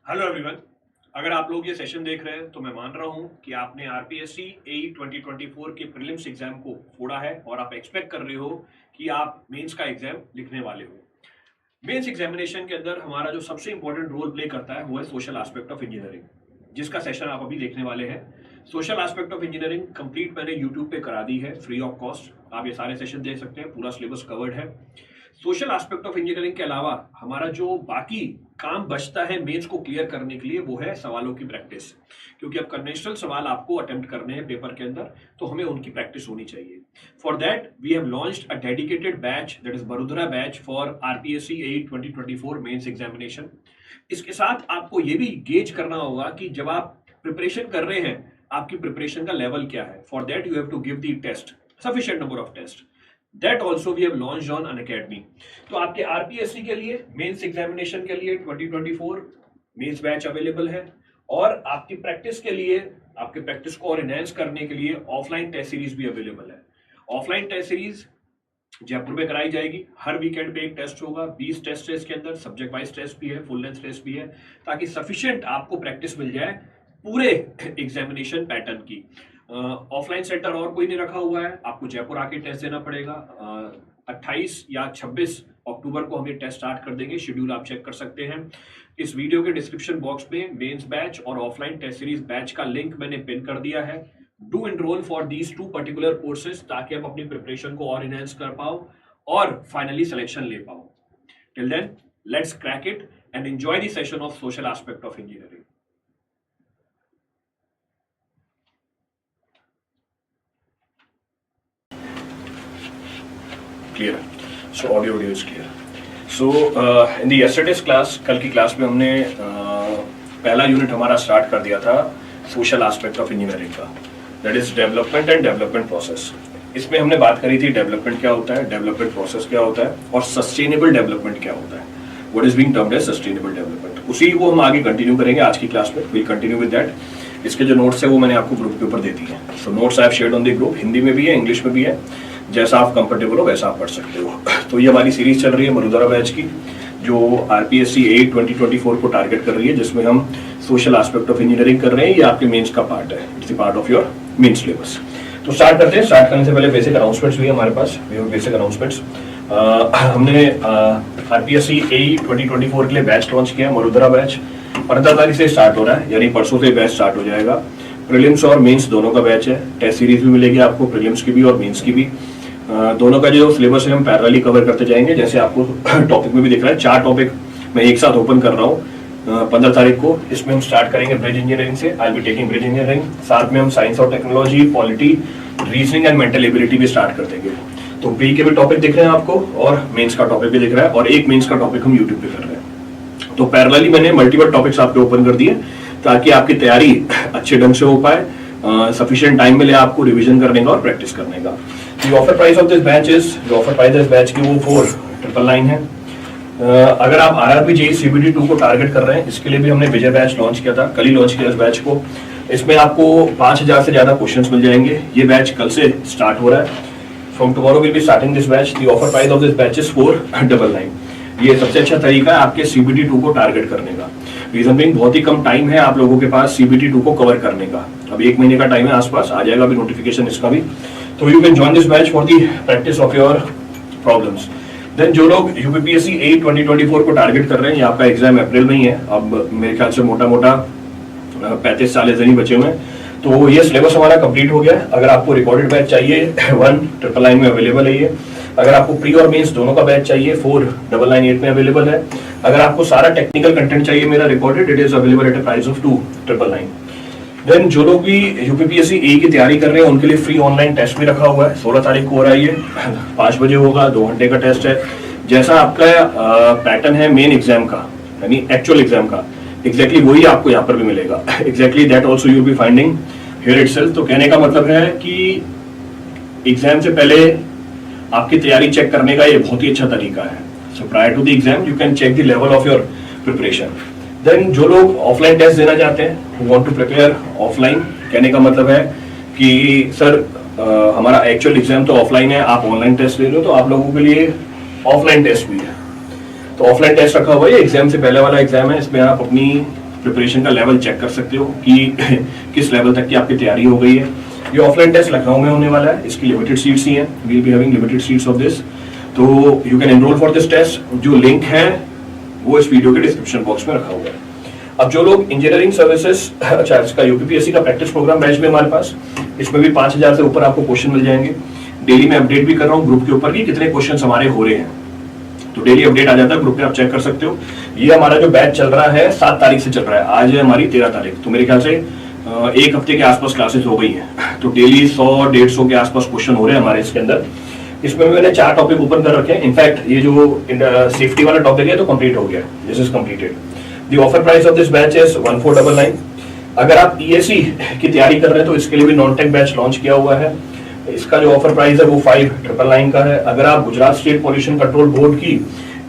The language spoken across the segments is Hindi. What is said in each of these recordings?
Hello everyone. अगर आप लोग ये सेशन देख रहे हैं तो मैं मान रहा हूं कि आपने आरपीएससी एई 2024 के प्रीलिम्स एग्जाम को फोड़ा है और आप एक्सपेक्ट कर रहे हो कि आप मेंस का एग्जाम लिखने वाले हो। मेंस एग्जामिनेशन के अंदर हमारा जो सबसे इंपॉर्टेंट रोल प्ले करता है वो है सोशल एस्पेक्ट ऑफ इंजीनियरिंग, जिसका सेशन आप अभी देखने वाले हैं। Social aspect of engineering complete मैंने यूट्यूब पे करा दी है फ्री ऑफ कॉस्ट। आप ये सारे सेशन देख सकते हैं, पूरा सिलेबस कवर्ड है। सोशल एस्पेक्ट ऑफ इंजीनियरिंग के अलावा हमारा जो बाकी काम बचता है मेंस को क्लियर करने के लिए वो है सवालों की प्रैक्टिस, क्योंकि अब कन्वेंशनल सवाल आपको अटेम्प्ट करने हैं पेपर के अंदर, तो हमें उनकी प्रैक्टिस होनी चाहिए। For that we have launched a dedicated batch, that is Baroda batch for RPSC AE 2024 mains examination. इसके साथ आपको ये भी गेज करना होगा कि जब आप प्रिपरेशन कर रहे हैं आपकी प्रिपरेशन का लेवल क्या है। For that you have to give the test, sufficient number of test. That also we have launched on Unacademy। तो आपके आरपीएससी के लिए मेंस एग्जामिनेशन के लिए 2024 मेंस बैच अवेलेबल है, और आपकी प्रैक्टिस के लिए, आपके प्रैक्टिस को और एनहांस करने के लिए ऑफलाइन टेस्ट सीरीज भी अवेलेबल है। ऑफलाइन टेस्ट सीरीज जयपुर में कराई जाएगी। हर वीकेंड पे एक टेस्ट होगा, 20 टेस्ट है इसके अंदर, सब्जेक्ट वाइज टेस्ट भी है, फुल लेंथ टेस्ट भी है, ताकि सफिशिएंट आपको प्रैक्टिस मिल जाए पूरे एग्जामिनेशन पैटर्न की। ऑफलाइन सेंटर और कोई नहीं रखा हुआ है, आपको जयपुर आके टेस्ट देना पड़ेगा। 28 या 26 अक्टूबर को हम ये टेस्ट स्टार्ट कर देंगे, शेड्यूल आप चेक कर सकते हैं। इस वीडियो के डिस्क्रिप्शन बॉक्स में मेंस बैच और ऑफलाइन टेस्ट सीरीज बैच का लिंक मैंने पिन कर दिया है। Do enrol for these two particular courses, ताकि आप अपनी प्रिपरेशन को और इनहेंस कर पाओ और फाइनली सिलेक्शन ले पाओ। Till then let's crack it and enjoy the session of social aspect of engineering. Clear. So audio is clear. So in the yesterday's class, कल की क्लास में हमने पहला यूनिट हमारा स्टार्ट कर दिया था सोशल एस्पेक्ट ऑफ इंजीनियरिंग का, that is development and development process. इसमें हमने बात करी थी डेवलपमेंट क्या होता है, डेवलपमेंट प्रोसेस क्या होता है, और सस्टेनेबल डेवलपमेंट क्या होता है, what is being termed as sustainable development. उसी को हम आगे कंटिन्यू करेंगे आज की क्लास में। Will continue with that. इसके जो नोट्स है वो मैंने आपको ग्रुप के ऊपर दे दी है। So notes I have shared on the group, Hindi में भी है, इंग्लिश में भी है, जैसा आप कंफर्टेबल हो वैसा आप पढ़ सकते हो। तो ये हमारी सीरीज चल रही है बरोदरा बैच की, जो आरपीएससी एई 2024 को टारगेट कर रही है, जिसमें हम सोशल एस्पेक्ट ऑफ इंजीनियरिंग कर रहे हैं। ये आपके मेंस का पार्ट है, it's the part of your mains syllabus. तो स्टार्ट करते हैं। स्टार्ट करने से पहले बेसिक अनाउंसमेंट्स भी है हमारे पास, बेसिक अनाउंसमेंट्स। हमने आरपीएससी एई 2024 के लिए बैच लॉन्च किया, बरोदरा बैच 15 तारीख से स्टार्ट हो रहा है, यानी परसों से बैच स्टार्ट हो जाएगा। प्रीलिम्स और मेंस दोनों का बैच है, टेस्ट सीरीज भी मिलेगी आपको, प्रीलिम्स की भी और मेंस की भी। दोनों का जो सिलेबस है हम पैरेलली कवर करते जाएंगे, जैसे आपको टॉपिक में भी दिख रहा है। 4 टॉपिक मैं एक साथ ओपन कर रहा हूँ 15 तारीख को। इसमें हम स्टार्ट करेंगे ब्रिज इंजीनियरिंग से, आई बी टेकिंग ब्रिज इंजीनियरिंग। साथ में हम साइंस और technology, polity, reasoning and mental ability भी स्टार्ट कर देंगे। तो प्री के भी टॉपिक दिख रहे हैं आपको और मेंस का टॉपिक भी दिख रहा है, और एक मेंस का टॉपिक हम यूट्यूब पे कर रहे हैं। तो पैरेलली मैंने मल्टीपल टॉपिक्स आपके ओपन कर दिए, ताकि आपकी तैयारी अच्छे ढंग से हो पाए, सफिशिएंट टाइम मिले आपको रिवीजन करने का और प्रैक्टिस करने का। The offer price of this batch is, जो ऑफर प्राइस है इस बैच की वो 4999 है। अगर आप आरआरबी जेईई सीबीटी 2 को टारगेट कर रहे हैं, इसके लिए भी हमने विजय बैच लॉन्च किया था, कल ही लॉन्च किया इस बैच को। इसमें आपको 5000 से ज्यादा क्वेश्चंस मिल जाएंगे। ये बैच कल से स्टार्ट हो रहा है, from tomorrow will be starting this batch. The offer price of this batch is 499। ये सबसे अच्छा तरीका है आपके सीबीटी 2 को टारगेट करने का। रीजन बीइंग बहुत ही कम टाइम है आप लोगों के पास सीबीटी 2 को कवर करने का। अब 1 महीने का टाइम है आसपास, आ जाएगा अभी नोटिफिकेशन इसका भी। तो you can join this batch for the practice of your problems. Then जो लोग यूपीपीएससी एई 2024 को टारगेट कर रहे हैं, आपका एग्जाम अप्रैल में ही है, अब मेरे ख्याल से मोटा मोटा 35 ही बचे हुए हैं। तो ये सिलेबस हमारा कंप्लीट हो गया है। अगर आपको रिकॉर्डेड बैच चाहिए 1999 में अवेलेबल है ये। अगर आपको प्री और मेंस दोनों का बैच चाहिए 4998 में अवेलेबल है। अगर आपको सारा टेक्निकल कंटेंट चाहिए मेरा recorded, it is available at a price of 2999। Then जो लोग भी यूपीपीएससी ए की तैयारी कर रहे हैं उनके लिए फ्री ऑनलाइन टेस्ट भी रखा हुआ है। 16 तारीख को हो रहा है ये, 5 बजे होगा, 2 घंटे का टेस्ट है। जैसा आपका पैटर्न है मेन एग्जाम का, यानी एक्चुअल एग्जाम का, एग्जैक्टली वही आपको यहाँ पर भी मिलेगा। Exactly that also you be finding here itself. तो कहने का मतलब है कि एग्जाम से पहले आपकी तैयारी चेक करने का ये बहुत ही अच्छा तरीका है। So prior to the exam you can check the level of your preparation. Then जो लोग ऑफलाइन टेस्ट देना चाहते हैं, वांट टू प्रिपेयर ऑफलाइन, कहने का मतलब है कि सर हमारा एक्चुअल एग्जाम तो ऑफलाइन है, आप ऑनलाइन टेस्ट ले लो, तो आप लोगों के लिए ऑफलाइन टेस्ट भी है। तो ऑफलाइन टेस्ट रखा हुआ है, एग्जाम से पहले वाला एग्जाम है, इसमें आप अपनी प्रिपरेशन का लेवल चेक कर सकते हो कि किस लेवल तक की आपकी तैयारी हो गई है। ये ऑफलाइन टेस्ट लखनऊ में होने वाला है, इसकी लिमिटेड सीट्स ही हैं, we'll be having limited seats of this, तो you can enroll for this test. जो लिंक है वो इस वीडियो के डिस्क्रिप्शन बॉक्स में रखा हुआ है। अब जो लोग इंजीनियरिंग सर्विसेज, अच्छा इसका यूपीपीएससी का प्रैक्टिस प्रोग्राम बैच में हमारे पास, इसमें भी 5000 से ऊपर आपको क्वेश्चन मिल जाएंगे। डेली मैं अपडेट भी कर रहा हूँ ग्रुप के ऊपर कि कितने क्वेश्चन हमारे हो रहे हैं, तो डेली अपडेट आ जाता है ग्रुप पे, आप चेक कर सकते हो। ये हमारा जो बैच चल रहा है 7 तारीख से चल रहा है, आज है हमारी 13 तारीख, तो मेरे ख्याल से एक हफ्ते के आसपास क्लासेस हो गई हैं, तो डेली 100-150 के आसपास क्वेश्चन हो रहे हैं हमारे इसके अंदर। इसमें मैंने 4 टॉपिक ओपन कर रखे हैं। इनफैक्ट ये जो सेफ्टी वाला टॉपिक है तो कंप्लीट हो गया, this is completed. The offer price of this batch is 1499। अगर आप ईएससी की तैयारी कर रहे हैं तो इसके लिए भी नॉन टेक बैच लॉन्च किया हुआ है, इसका जो ऑफर प्राइस है वो 5999 का है। अगर आप Gujarat state pollution control board की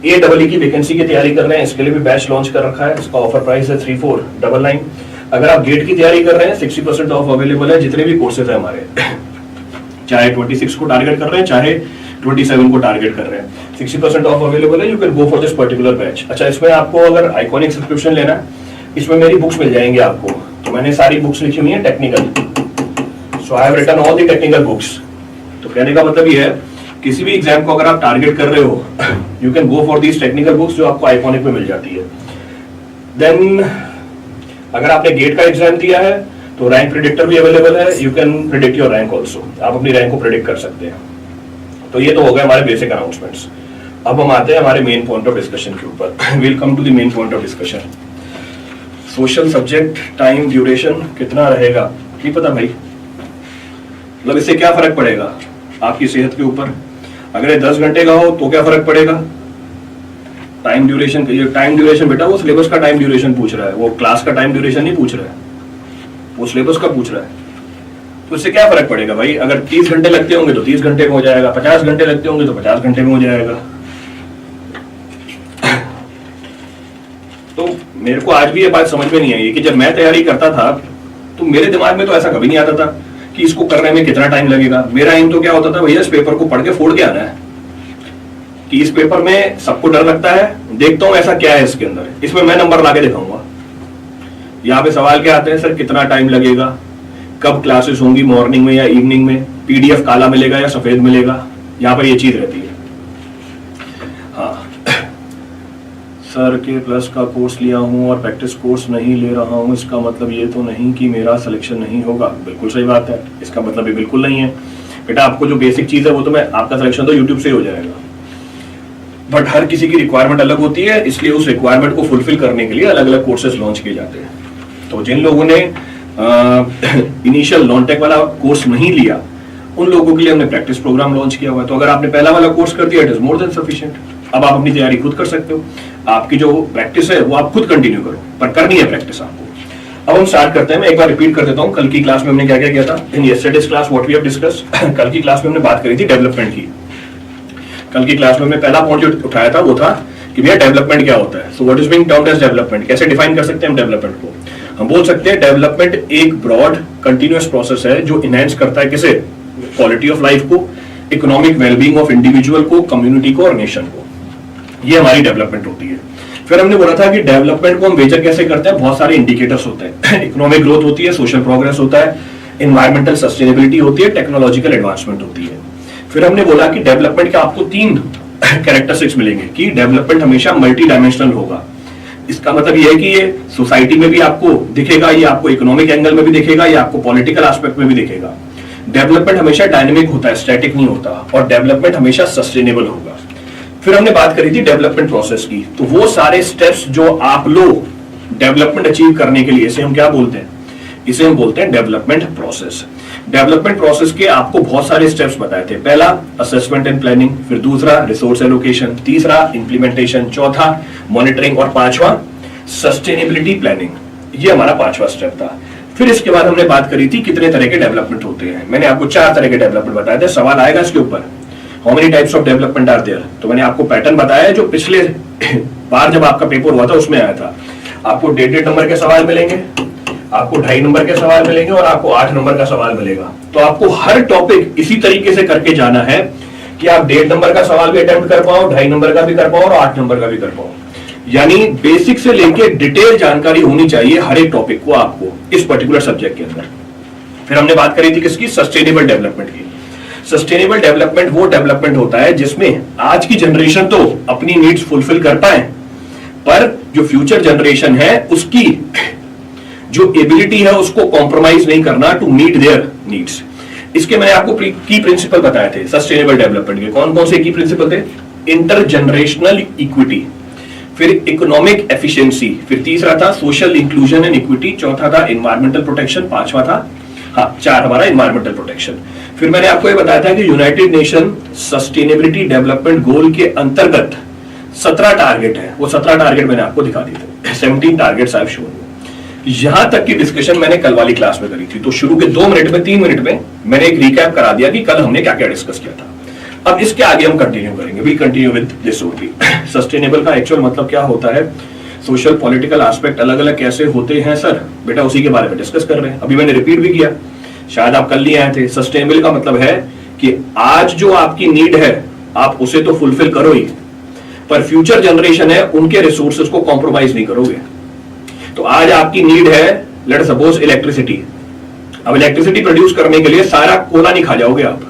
AEE की वैकेंसी की तैयारी कर रहे हैं, इसके लिए भी बैच लॉन्च कर रखा है, इसका ऑफर प्राइस है 3499। अगर आप गेट की तैयारी कर रहे हैं 60% ऑफ अवेलेबल है, जितने भी कोर्सेज है हमारे, चाहे 26 को टारगेट कर रहे हैं चाहे 27 को टारगेट कर रहे हैं, 60% ऑफ अवेलेबल है, you can go for this particular batch. अच्छा, इसमें आपको अगर आइकॉनिक सब्सक्रिप्शन लेना है, इसमें मेरी बुक्स मिल जाएंगी आपको, तो मैंने सारी बुक्स लिखी हुई है technical, so I have written all the technical books. तो कहने का मतलब ये है किसी भी एग्जाम को अगर आप टारगेट कर रहे हो, you can go for these technical books जो आपको आइकॉनिक में मिल जाती है। देन अगर आपने गेट का एग्जाम दिया है तो रैंक प्रिडिक्टर भी अवेलेबल है, you can predict your rank also, आप अपनी रैंक को प्रिडिक्ट कर सकते हैं। तो ये तो हो गए हमारे बेसिक अनाउंसमेंट्स। अब हम आते हैं हमारे मेन पॉइंट ऑफ डिस्कशन के ऊपर। Will come to the main point of discussion. Social subject time duration कितना रहेगा, नहीं पता भाई, मतलब इससे क्या फर्क पड़ेगा आपकी सेहत के ऊपर। अगर ये 10 घंटे का हो तो क्या फर्क पड़ेगा। टाइम ड्यूरेशन बेटा वो सिलेबस का टाइम ड्यूरेशन पूछ रहा है, वो क्लास का टाइम ड्यूरेशन नहीं पूछ रहा है, वो सिलेबस का पूछ रहा है। तो इससे क्या फर्क पड़ेगा भाई, अगर 30 घंटे लगते होंगे तो 30 घंटे में हो जाएगा, 50 घंटे लगते होंगे तो 50 घंटे में हो जाएगा। तो मेरे को आज भी ये बात समझ में नहीं आई कि जब मैं तैयारी करता था तो मेरे दिमाग में तो ऐसा कभी नहीं आता था कि इसको करने में कितना टाइम लगेगा। मेरा एम तो क्या होता था, भैया इस पेपर को पढ़ के फोड़ के आना है, कि इस पेपर में सबको डर लगता है, देखता हूं ऐसा क्या है इसके अंदर, इसमें मैं नंबर ला के दिखाऊंगा। यहाँ पे सवाल क्या आते हैं, सर कितना टाइम लगेगा, कब क्लासेस होंगी, मॉर्निंग में या इवनिंग में, पीडीएफ काला मिलेगा या सफेद मिलेगा, यहाँ पर ये चीज रहती है। हाँ सर के प्लस का कोर्स लिया हूँ और प्रैक्टिस कोर्स नहीं ले रहा हूँ, इसका मतलब ये तो नहीं कि मेरा सिलेक्शन नहीं होगा। बिल्कुल सही बात है, इसका मतलब ये बिल्कुल नहीं है बेटा। आपको जो बेसिक चीज है वो तो मैं, आपका सिलेक्शन तो यूट्यूब से ही हो जाएगा, बट हर किसी की रिक्वायरमेंट अलग होती है, इसलिए उस रिक्वायरमेंट को फुलफिल करने के लिए अलग अलग कोर्सेज लॉन्च किए जाते हैं। तो जिन लोगों ने इनिशियल नॉन टेक वाला कोर्स नहीं लिया, उन लोगों के लिए हमने प्रैक्टिस प्रोग्राम लॉन्च किया हुआ है। तो अगर आपने पहला वाला कोर्स कर दिया, it is more than sufficient. अब आप अपनी तैयारी खुद कर सकते हो, आपकी जो प्रैक्टिस है वो आप खुद कंटिन्यू करो, पर करनी है प्रैक्टिस आपको। अब हम स्टार्ट करते हैं। मैं एक बार रिपीट कर देता हूँ, कल की क्लास में हमने क्या क्या किया था। In yesterday's class what we have discussed, कल की क्लास में हमने बात करी थी डेवलपमेंट की। कल की क्लास में हमने पहला पॉइंट जो उठाया था वो था कि भैया डेवलपमेंट क्या होता है। So what is being termed as development, कैसे डिफाइन कर सकते हैं हम डेवलपमेंट को। हम बोल सकते हैं डेवलपमेंट एक ब्रॉड कंटिन्यूअस प्रोसेस है जो इनहेंस करता है किसे, क्वालिटी ऑफ लाइफ को, इकोनॉमिक वेलबींग ऑफ इंडिविजुअल को, कम्युनिटी को और नेशन को। ये हमारी डेवलपमेंट होती है। फिर हमने बोला था कि डेवलपमेंट को हम मेजर कैसे करते हैं, बहुत सारे इंडिकेटर्स होते हैं। इकोनॉमिक ग्रोथ होती है, सोशल प्रोग्रेस होता है, एनवायरमेंटल सस्टेनेबिलिटी होती है, टेक्नोलॉजिकल एडवांसमेंट होती है। फिर हमने बोला कि डेवलपमेंट के आपको 3 कैरेक्टरिस्टिक्स मिलेंगे कि डेवलपमेंट हमेशा मल्टी डायमेंशनल होगा। इसका मतलब ये है कि ये सोसाइटी में भी आपको दिखेगा, ये आपको इकोनॉमिक एंगल में भी दिखेगा, ये आपको पॉलिटिकल एस्पेक्ट में भी दिखेगा। डेवलपमेंट हमेशा डायनेमिक होता है, स्टैटिक नहीं होता, और डेवलपमेंट हमेशा सस्टेनेबल होगा। फिर हमने बात करी थी डेवलपमेंट प्रोसेस की, तो वो सारे स्टेप्स जो आप लो डेवलपमेंट अचीव करने के लिए, इसे हम क्या बोलते हैं, इसे हम बोलते हैं डेवलपमेंट प्रोसेस। डेवलपमेंट प्रोसेस के आपको बहुत सारे स्टेप्स बताए थे। पहला असेसमेंट एंड प्लानिंग, फिर दूसरा रिसोर्स एलोकेशन, तीसरा इंप्लीमेंटेशन, चौथा मॉनिटरिंग और पांचवा सस्टेनेबिलिटी प्लानिंग। ये हमारा 5वां स्टेप था। फिर इसके बाद हमने बात करी थी कितने तरह के डेवलपमेंट होते हैं। मैंने आपको 4 तरह के डेवलपमेंट बताए थे। सवाल आएगा इसके ऊपर, how many types of development are there. तो मैंने आपको पैटर्न बताया जो पिछले बार जब आपका पेपर हुआ था उसमें आया था। आपको 1.5 नंबर के सवाल मिलेंगे, आपको 2.5 नंबर के सवाल मिलेंगे और आपको 8 नंबर का सवाल मिलेगा। तो आपको हर टॉपिक इसी तरीके से करके जाना है कि आप 1.5 नंबर का सवाल भी अटेम्प्ट कर पाओ, 2.5 नंबर का भी कर पाओ और 8 नंबर का भी कर पाओ। यानी बेसिक से लेके डिटेल जानकारी होनी चाहिए हर एक टॉपिक को आपको इस पर्टिकुलर सब्जेक्ट के अंदर। फिर हमने बात करी थी किसकी, सस्टेनेबल डेवलपमेंट की। सस्टेनेबल डेवलपमेंट वो डेवलपमेंट होता है जिसमें आज की जनरेशन तो अपनी नीड्स फुलफिल कर पाए, पर जो फ्यूचर जनरेशन है उसकी जो एबिलिटी है उसको कॉम्प्रोमाइज नहीं करना टू मीट देयर नीड्स। इसके मैंने आपको की प्रिंसिपल बताए थे सस्टेनेबल डेवलपमेंट के। कौन कौन से की प्रिंसिपल थे? इंटरजनरेशनल इक्विटी, फिर इकोनॉमिक एफिशिएंसी, फिर तीसरा था सोशल इंक्लूजन एंड इक्विटी, चौथा था एनवायरमेंटल प्रोटेक्शन, पांचवा था चार हमारा एनवायरमेंटल प्रोटेक्शन। फिर मैंने आपको ये बताया था कि United nation sustainability development goal के अंतर्गत 17 टारगेट है, वो 17 टारगेट मैंने आपको दिखा दिए थे, 17 टारगेट्स आई हैव शोन। यहां तक की डिस्कशन मैंने कल वाली क्लास में करी थी, तो शुरू के 2 मिनट में 3 मिनट में मैंने एक रिकैप करा दिया कि कल हमने क्या क्या डिस्कस किया था। अब इसके आगे हम कंटिन्यू करेंगे, we continue with this only. Sustainable का एक्चुअल मतलब क्या होता है, सोशल पॉलिटिकल एस्पेक्ट अलग अलग कैसे होते हैं सर, बेटा उसी के बारे में डिस्कस कर रहे हैं। अभी मैंने रिपीट भी किया, शायद आप कल नहीं आए थे। सस्टेनेबल का मतलब है कि आज जो आपकी नीड है आप उसे तो फुलफिल करो ही, पर फ्यूचर जनरेशन है उनके रिसोर्सेज को कॉम्प्रोमाइज नहीं करोगे। तो आज आपकी नीड है लेट सपोज इलेक्ट्रिसिटी। अब इलेक्ट्रिसिटी प्रोड्यूस करने के लिए सारा कोयला नहीं खा जाओगे आप।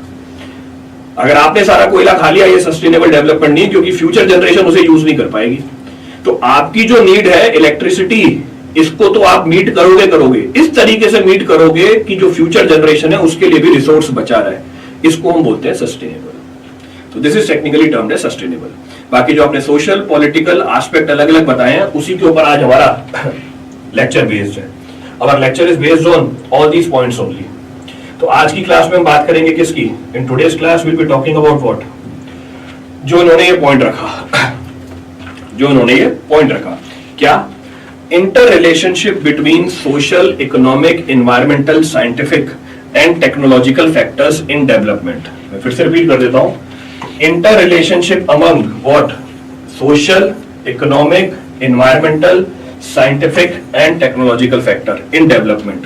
अगर आपने सारा कोयला खा लिया, ये सस्टेनेबल डेवलपमेंट नहीं, क्योंकि फ्यूचर जनरेशन उसे यूज नहीं कर पाएगी। तो आपकी जो नीड है इलेक्ट्रिसिटी, इसको तो आप मीट करोगे, इस तरीके से मीट करोगे कि जो फ्यूचर जनरेशन है उसके लिए भी रिसोर्स बचा रहा है। इसको हम बोलते हैं सस्टेनेबल। तो this is technically termed as sustainable. बाकी जो आपने सोशल पॉलिटिकल एस्पेक्ट अलग अलग बताए हैं उसी के ऊपर आज हमारा लेक्चर बेस्ड है। Our lecture is based on all these points only. तो आज की क्लास में हम बात करेंगे किसकी, in today's class will be talking about what, जो इन्होंने ये पॉइंट रखा, क्या, inter relationship between social, economic, environmental, scientific and technological factors in development. मैं फिर से रिपीट कर देता हूं, inter relationship among what, social, economic, environmental, scientific and technological factor in development.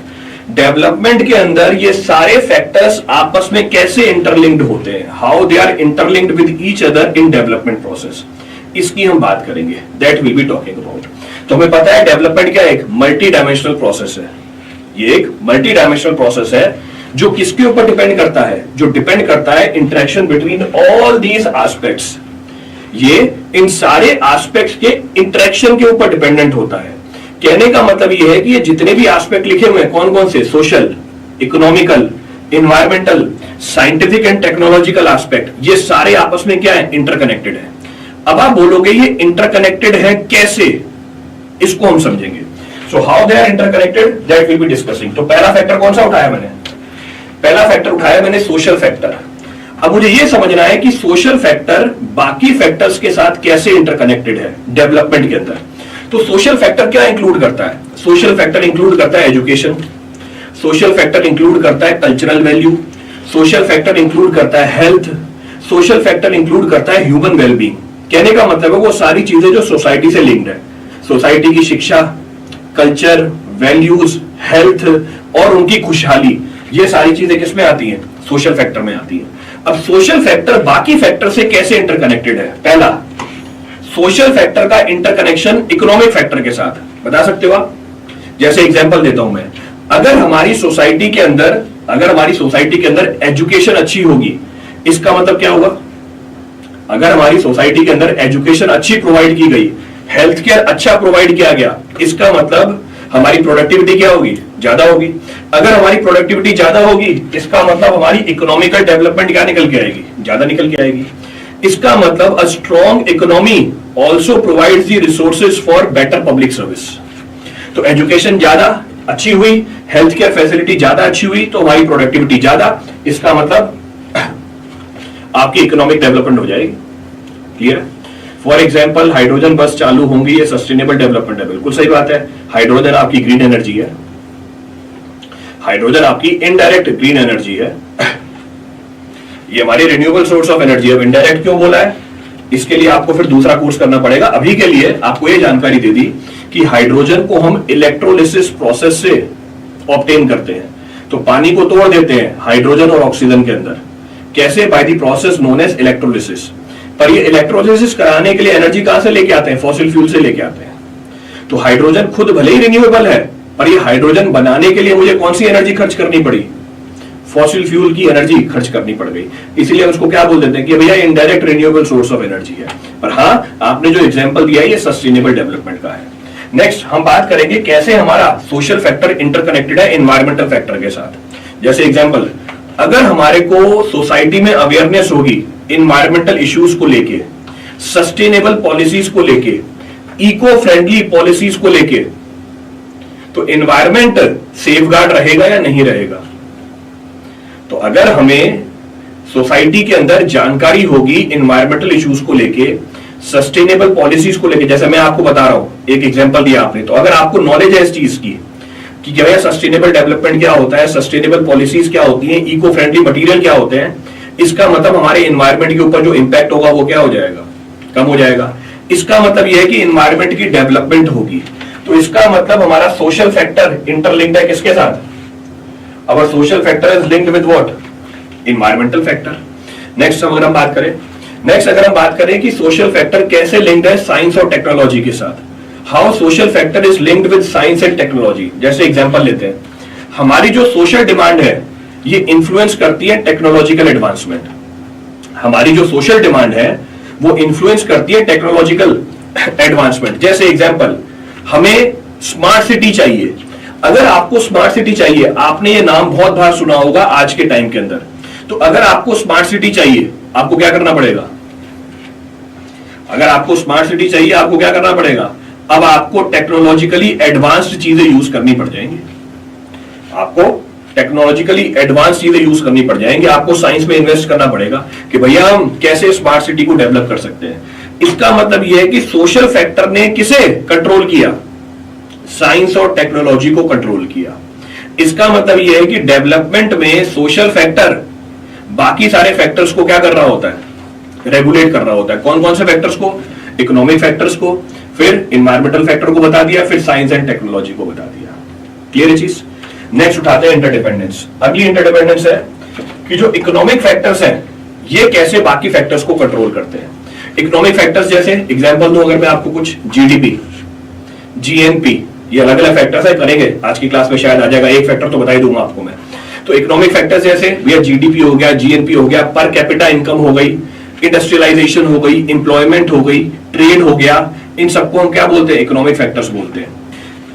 Development के अंदर ये सारे फैक्टर्स आपस में कैसे इंटरलिंक्ड होते हैं, how they are interlinked with each other in development process, इसकी हम बात करेंगे, that will be talking about. तो हमें पता है डेवलपमेंट क्या है, एक मल्टी डायमेंशनल प्रोसेस है। ये एक मल्टी डायमेंशनल प्रोसेस है जो किसके ऊपर डिपेंड करता है, जो डिपेंड करता है interaction between all these aspects. ये इन सारे एस्पेक्ट्स के इंटरेक्शन के ऊपर डिपेंडेंट होता है। कहने का मतलब ये है कि ये जितने भी एस्पेक्ट लिखे हुए हैं, कौन कौन से, social, economical, environmental, scientific and technological aspect, ये सारे आपस में क्या है, इंटरकनेक्टेड है। अब आप बोलोगे ये इंटरकनेक्टेड है कैसे, इसको हम समझेंगे। So how they are interconnected, that will be discussing. तो पहला फैक्टर कौन सा उठाया मैंने, पहला फैक्टर उठाया मैंने सोशल फैक्टर। अब मुझे यह समझना है कि सोशल फैक्टर बाकी फैक्टर्स के साथ कैसे इंटरकनेक्टेड है डेवलपमेंट के अंदर। तो सोशल फैक्टर क्या इंक्लूड करता है, सोशल फैक्टर इंक्लूड करता है एजुकेशन, सोशल फैक्टर इंक्लूड करता है cultural value, social factor include करता है हेल्थ, सोशल फैक्टर इंक्लूड करता है ह्यूमन वेलबींग। कहने का मतलब है वो सारी चीजें जो सोसाइटी से लिंक्ड है, सोसाइटी की शिक्षा, कल्चर, वैल्यूज, हेल्थ और उनकी खुशहाली, ये सारी चीजें किसमें आती हैं, सोशल फैक्टर में आती हैं। अब सोशल फैक्टर बाकी फैक्टर से कैसे इंटरकनेक्टेड है, पहला सोशल फैक्टर का इंटरकनेक्शन इकोनॉमिक फैक्टर के साथ, बता सकते हो आप। जैसे एग्जांपल देता हूं मैं, अगर हमारी सोसाइटी के अंदर एजुकेशन अच्छी होगी, इसका मतलब क्या होगा, अगर हमारी सोसाइटी के अंदर एजुकेशन अच्छी प्रोवाइड की गई, हेल्थ केयर अच्छा प्रोवाइड किया गया, इसका मतलब हमारी प्रोडक्टिविटी क्या होगी, ज्यादा होगी। अगर हमारी प्रोडक्टिविटी ज्यादा होगी, इसका मतलब हमारी इकोनॉमिकल डेवलपमेंट क्या निकल के आएगी, ज्यादा निकल के आएगी। इसका मतलब a strong economy also provides the resources for better public service. तो एजुकेशन ज्यादा अच्छी हुई, हेल्थ केयर फैसिलिटी ज्यादा अच्छी हुई, तो हमारी प्रोडक्टिविटी ज्यादा, इसका मतलब आपकी इकोनॉमिक डेवलपमेंट हो जाएगी। क्लियर है। फॉर एग्जाम्पल हाइड्रोजन बस चालू होंगी, ये सस्टेनेबल डेवलपमेंट है, बिल्कुल सही बात है। हाइड्रोजन आपकी ग्रीन एनर्जी है, हाइड्रोजन आपकी इनडायरेक्ट ग्रीन एनर्जी है, ये हमारी रिन्यूएबल सोर्स ऑफ एनर्जी है। इनडायरेक्ट क्यों बोला है, इसके लिए आपको फिर दूसरा कोर्स करना पड़ेगा। अभी के लिए आपको ये जानकारी दे दी कि हाइड्रोजन को हम इलेक्ट्रोलिसिस प्रोसेस से ऑब्टेन करते हैं। तो पानी को तोड़ देते हैं हाइड्रोजन और ऑक्सीजन के अंदर, कैसे, by the process known as electrolysis. पर ये इलेक्ट्रोलिसिस कराने के लिए एनर्जी कहां से लेके आते हैं? फॉसिल फ्यूल से लेके आते हैं। तो हाइड्रोजन खुद भले ही रिन्यूएबल है, पर ये हाइड्रोजन बनाने के लिए मुझे कौन सी एनर्जी खर्च करनी पड़ी? फॉसिल फ्यूल की एनर्जी खर्च करनी पड़ गई। इसीलिए उसको क्या बोल देते हैं कि भैया indirect renewable source of energy है। पर हाँ, आपने जो एग्जांपल दिया है ये सस्टेनेबल डेवलपमेंट का है। नेक्स्ट हम बात करेंगे कैसे हमारा सोशल फैक्टर इंटरकनेक्टेड है एनवायरमेंटल फैक्टर के साथ। जैसे एग्जांपल, अगर हमारे को सोसाइटी में अवेयरनेस होगी एनवायरमेंटल इश्यूज को लेके, सस्टेनेबल पॉलिसीज को लेके, इको फ्रेंडली पॉलिसीज को लेके, तो एनवायरमेंट सेफगार्ड रहेगा या नहीं रहेगा? तो अगर हमें सोसाइटी के अंदर जानकारी होगी एनवायरमेंटल इश्यूज को लेके, सस्टेनेबल पॉलिसीज को लेके, जैसे मैं आपको बता रहा हूं, एक एग्जांपल दिया आपने, तो अगर आपको नॉलेज है इस चीज की कि क्या है सस्टेनेबल डेवलपमेंट क्या होता है, सस्टेनेबल पॉलिसीज क्या होती हैं, इको फ्रेंडली मटेरियल क्या होते हैं, इसका मतलब हमारे एनवायरमेंट के ऊपर जो इंपैक्ट होगा वो क्या हो जाएगा? कम हो जाएगा। इसका मतलब यह है कि एनवायरमेंट की डेवलपमेंट होगी। तो इसका मतलब हमारा सोशल फैक्टर इंटरलिंक्ड है किसके साथ? Our social factor is linked with what? Environmental factor. Next अगर हम बात करें कि सोशल फैक्टर कैसे लिंक्ड है साइंस और टेक्नोलॉजी के साथ, how social factor is linked with science and technology. जैसे एग्जांपल लेते हैं, हमारी जो सोशल डिमांड है ये इंफ्लुएंस करती है टेक्नोलॉजिकल एडवांसमेंट। हमारी जो सोशल डिमांड है वो इंफ्लुएंस करती है टेक्नोलॉजिकल एडवांसमेंट। जैसे एग्जांपल, हमें स्मार्ट सिटी चाहिए। अगर आपको स्मार्ट सिटी चाहिए, आपने ये नाम बहुत बार सुना होगा आज के टाइम के अंदर, तो अगर आपको स्मार्ट सिटी चाहिए आपको क्या करना पड़ेगा? अगर आपको स्मार्ट सिटी चाहिए आपको क्या करना पड़ेगा? अब आपको टेक्नोलॉजिकली एडवांस्ड चीजें यूज करनी पड़ जाएंगी। आपको टेक्नोलॉजिकली एडवांस चीजें यूज करनी पड़ जाएंगी। आपको साइंस में इन्वेस्ट करना पड़ेगा कि भैया हम कैसे स्मार्ट सिटी को डेवलप कर सकते हैं। इसका मतलब यह है कि सोशल फैक्टर ने किसे कंट्रोल किया? साइंस और टेक्नोलॉजी को कंट्रोल किया। इसका मतलब यह है कि डेवलपमेंट में सोशल फैक्टर बाकी सारे फैक्टर्स को क्या कर रहा होता है? रेगुलेट कर रहा होता है। कौन कौन से फैक्टर्स को? इकोनॉमिक फैक्टर्स को, फिर इन्वायरमेंटल फैक्टर को बता दिया, फिर साइंस एंड टेक्नोलॉजी को बता दिया। क्लियर है चीज? नेक्स्ट उठाते हैं इंटरडिपेंडेंस। अगली इंटरडिपेंडेंस है कि जो इकोनॉमिक फैक्टर्स हैं ये कैसे बाकी फैक्टर्स को कंट्रोल करते हैं। इकोनॉमिक फैक्टर्स जैसे एग्जांपल दूं अगर मैं आपको कुछ, जीडीपी, जीएनपी, ये अलग अलग फैक्टर्स है, करेंगे आज की क्लास में शायद आ जाएगा, एक फैक्टर तो बता ही दूंगा आपको मैं। तो इकोनॉमिक फैक्टर्स जैसे भैया जीडीपी हो गया, जीएनपी हो गया, पर कैपिटा इनकम हो गई, इंडस्ट्रियलाइजेशन हो गई, एम्प्लॉयमेंट हो गई, ट्रेड हो गया, इन सबको हम क्या बोलते हैं? इकोनॉमिक फैक्टर्स बोलते हैं।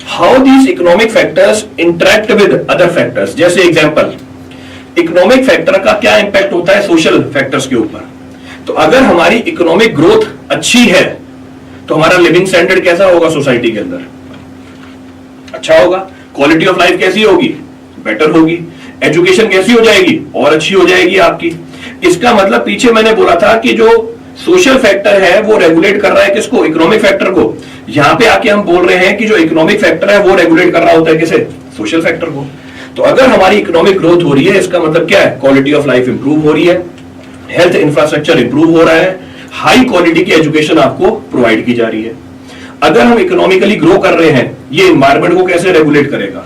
How these economic factors interact with other factors. जैसे एग्जांपल, इकोनॉमिक फैक्टर का क्या इंपैक्ट होता है सोशल फैक्टर्स के ऊपर? तो अगर हमारी इकोनॉमिक ग्रोथ अच्छी है तो हमारा लिविंग स्टैंडर्ड कैसा होगा सोसाइटी के अंदर? अच्छा होगा। क्वालिटी ऑफ लाइफ कैसी होगी? बेटर होगी। एजुकेशन कैसी हो जाएगी? और अच्छी हो जाएगी आपकी। इसका मतलब पीछे मैंने बोला था कि जो सोशल फैक्टर है वो रेगुलेट कर रहा है किसको? इकोनॉमिक फैक्टर को। यहां पे आके हम बोल रहे हैं कि जो इकोनॉमिक फैक्टर है वो रेगुलेट कर रहा होता है किसे? सोशल फैक्टर को। तो अगर हमारी इकोनॉमिक ग्रोथ हो रही है इसका मतलब क्या है? क्वालिटी ऑफ लाइफ इंप्रूव हो रही है, हेल्थ इंफ्रास्ट्रक्चर इंप्रूव हो रहा है, हाई क्वालिटी की एजुकेशन आपको प्रोवाइड की जा रही है। अगर हम इकोनॉमिकली ग्रो कर रहे हैं ये एनवायरमेंट को कैसे रेगुलेट करेगा?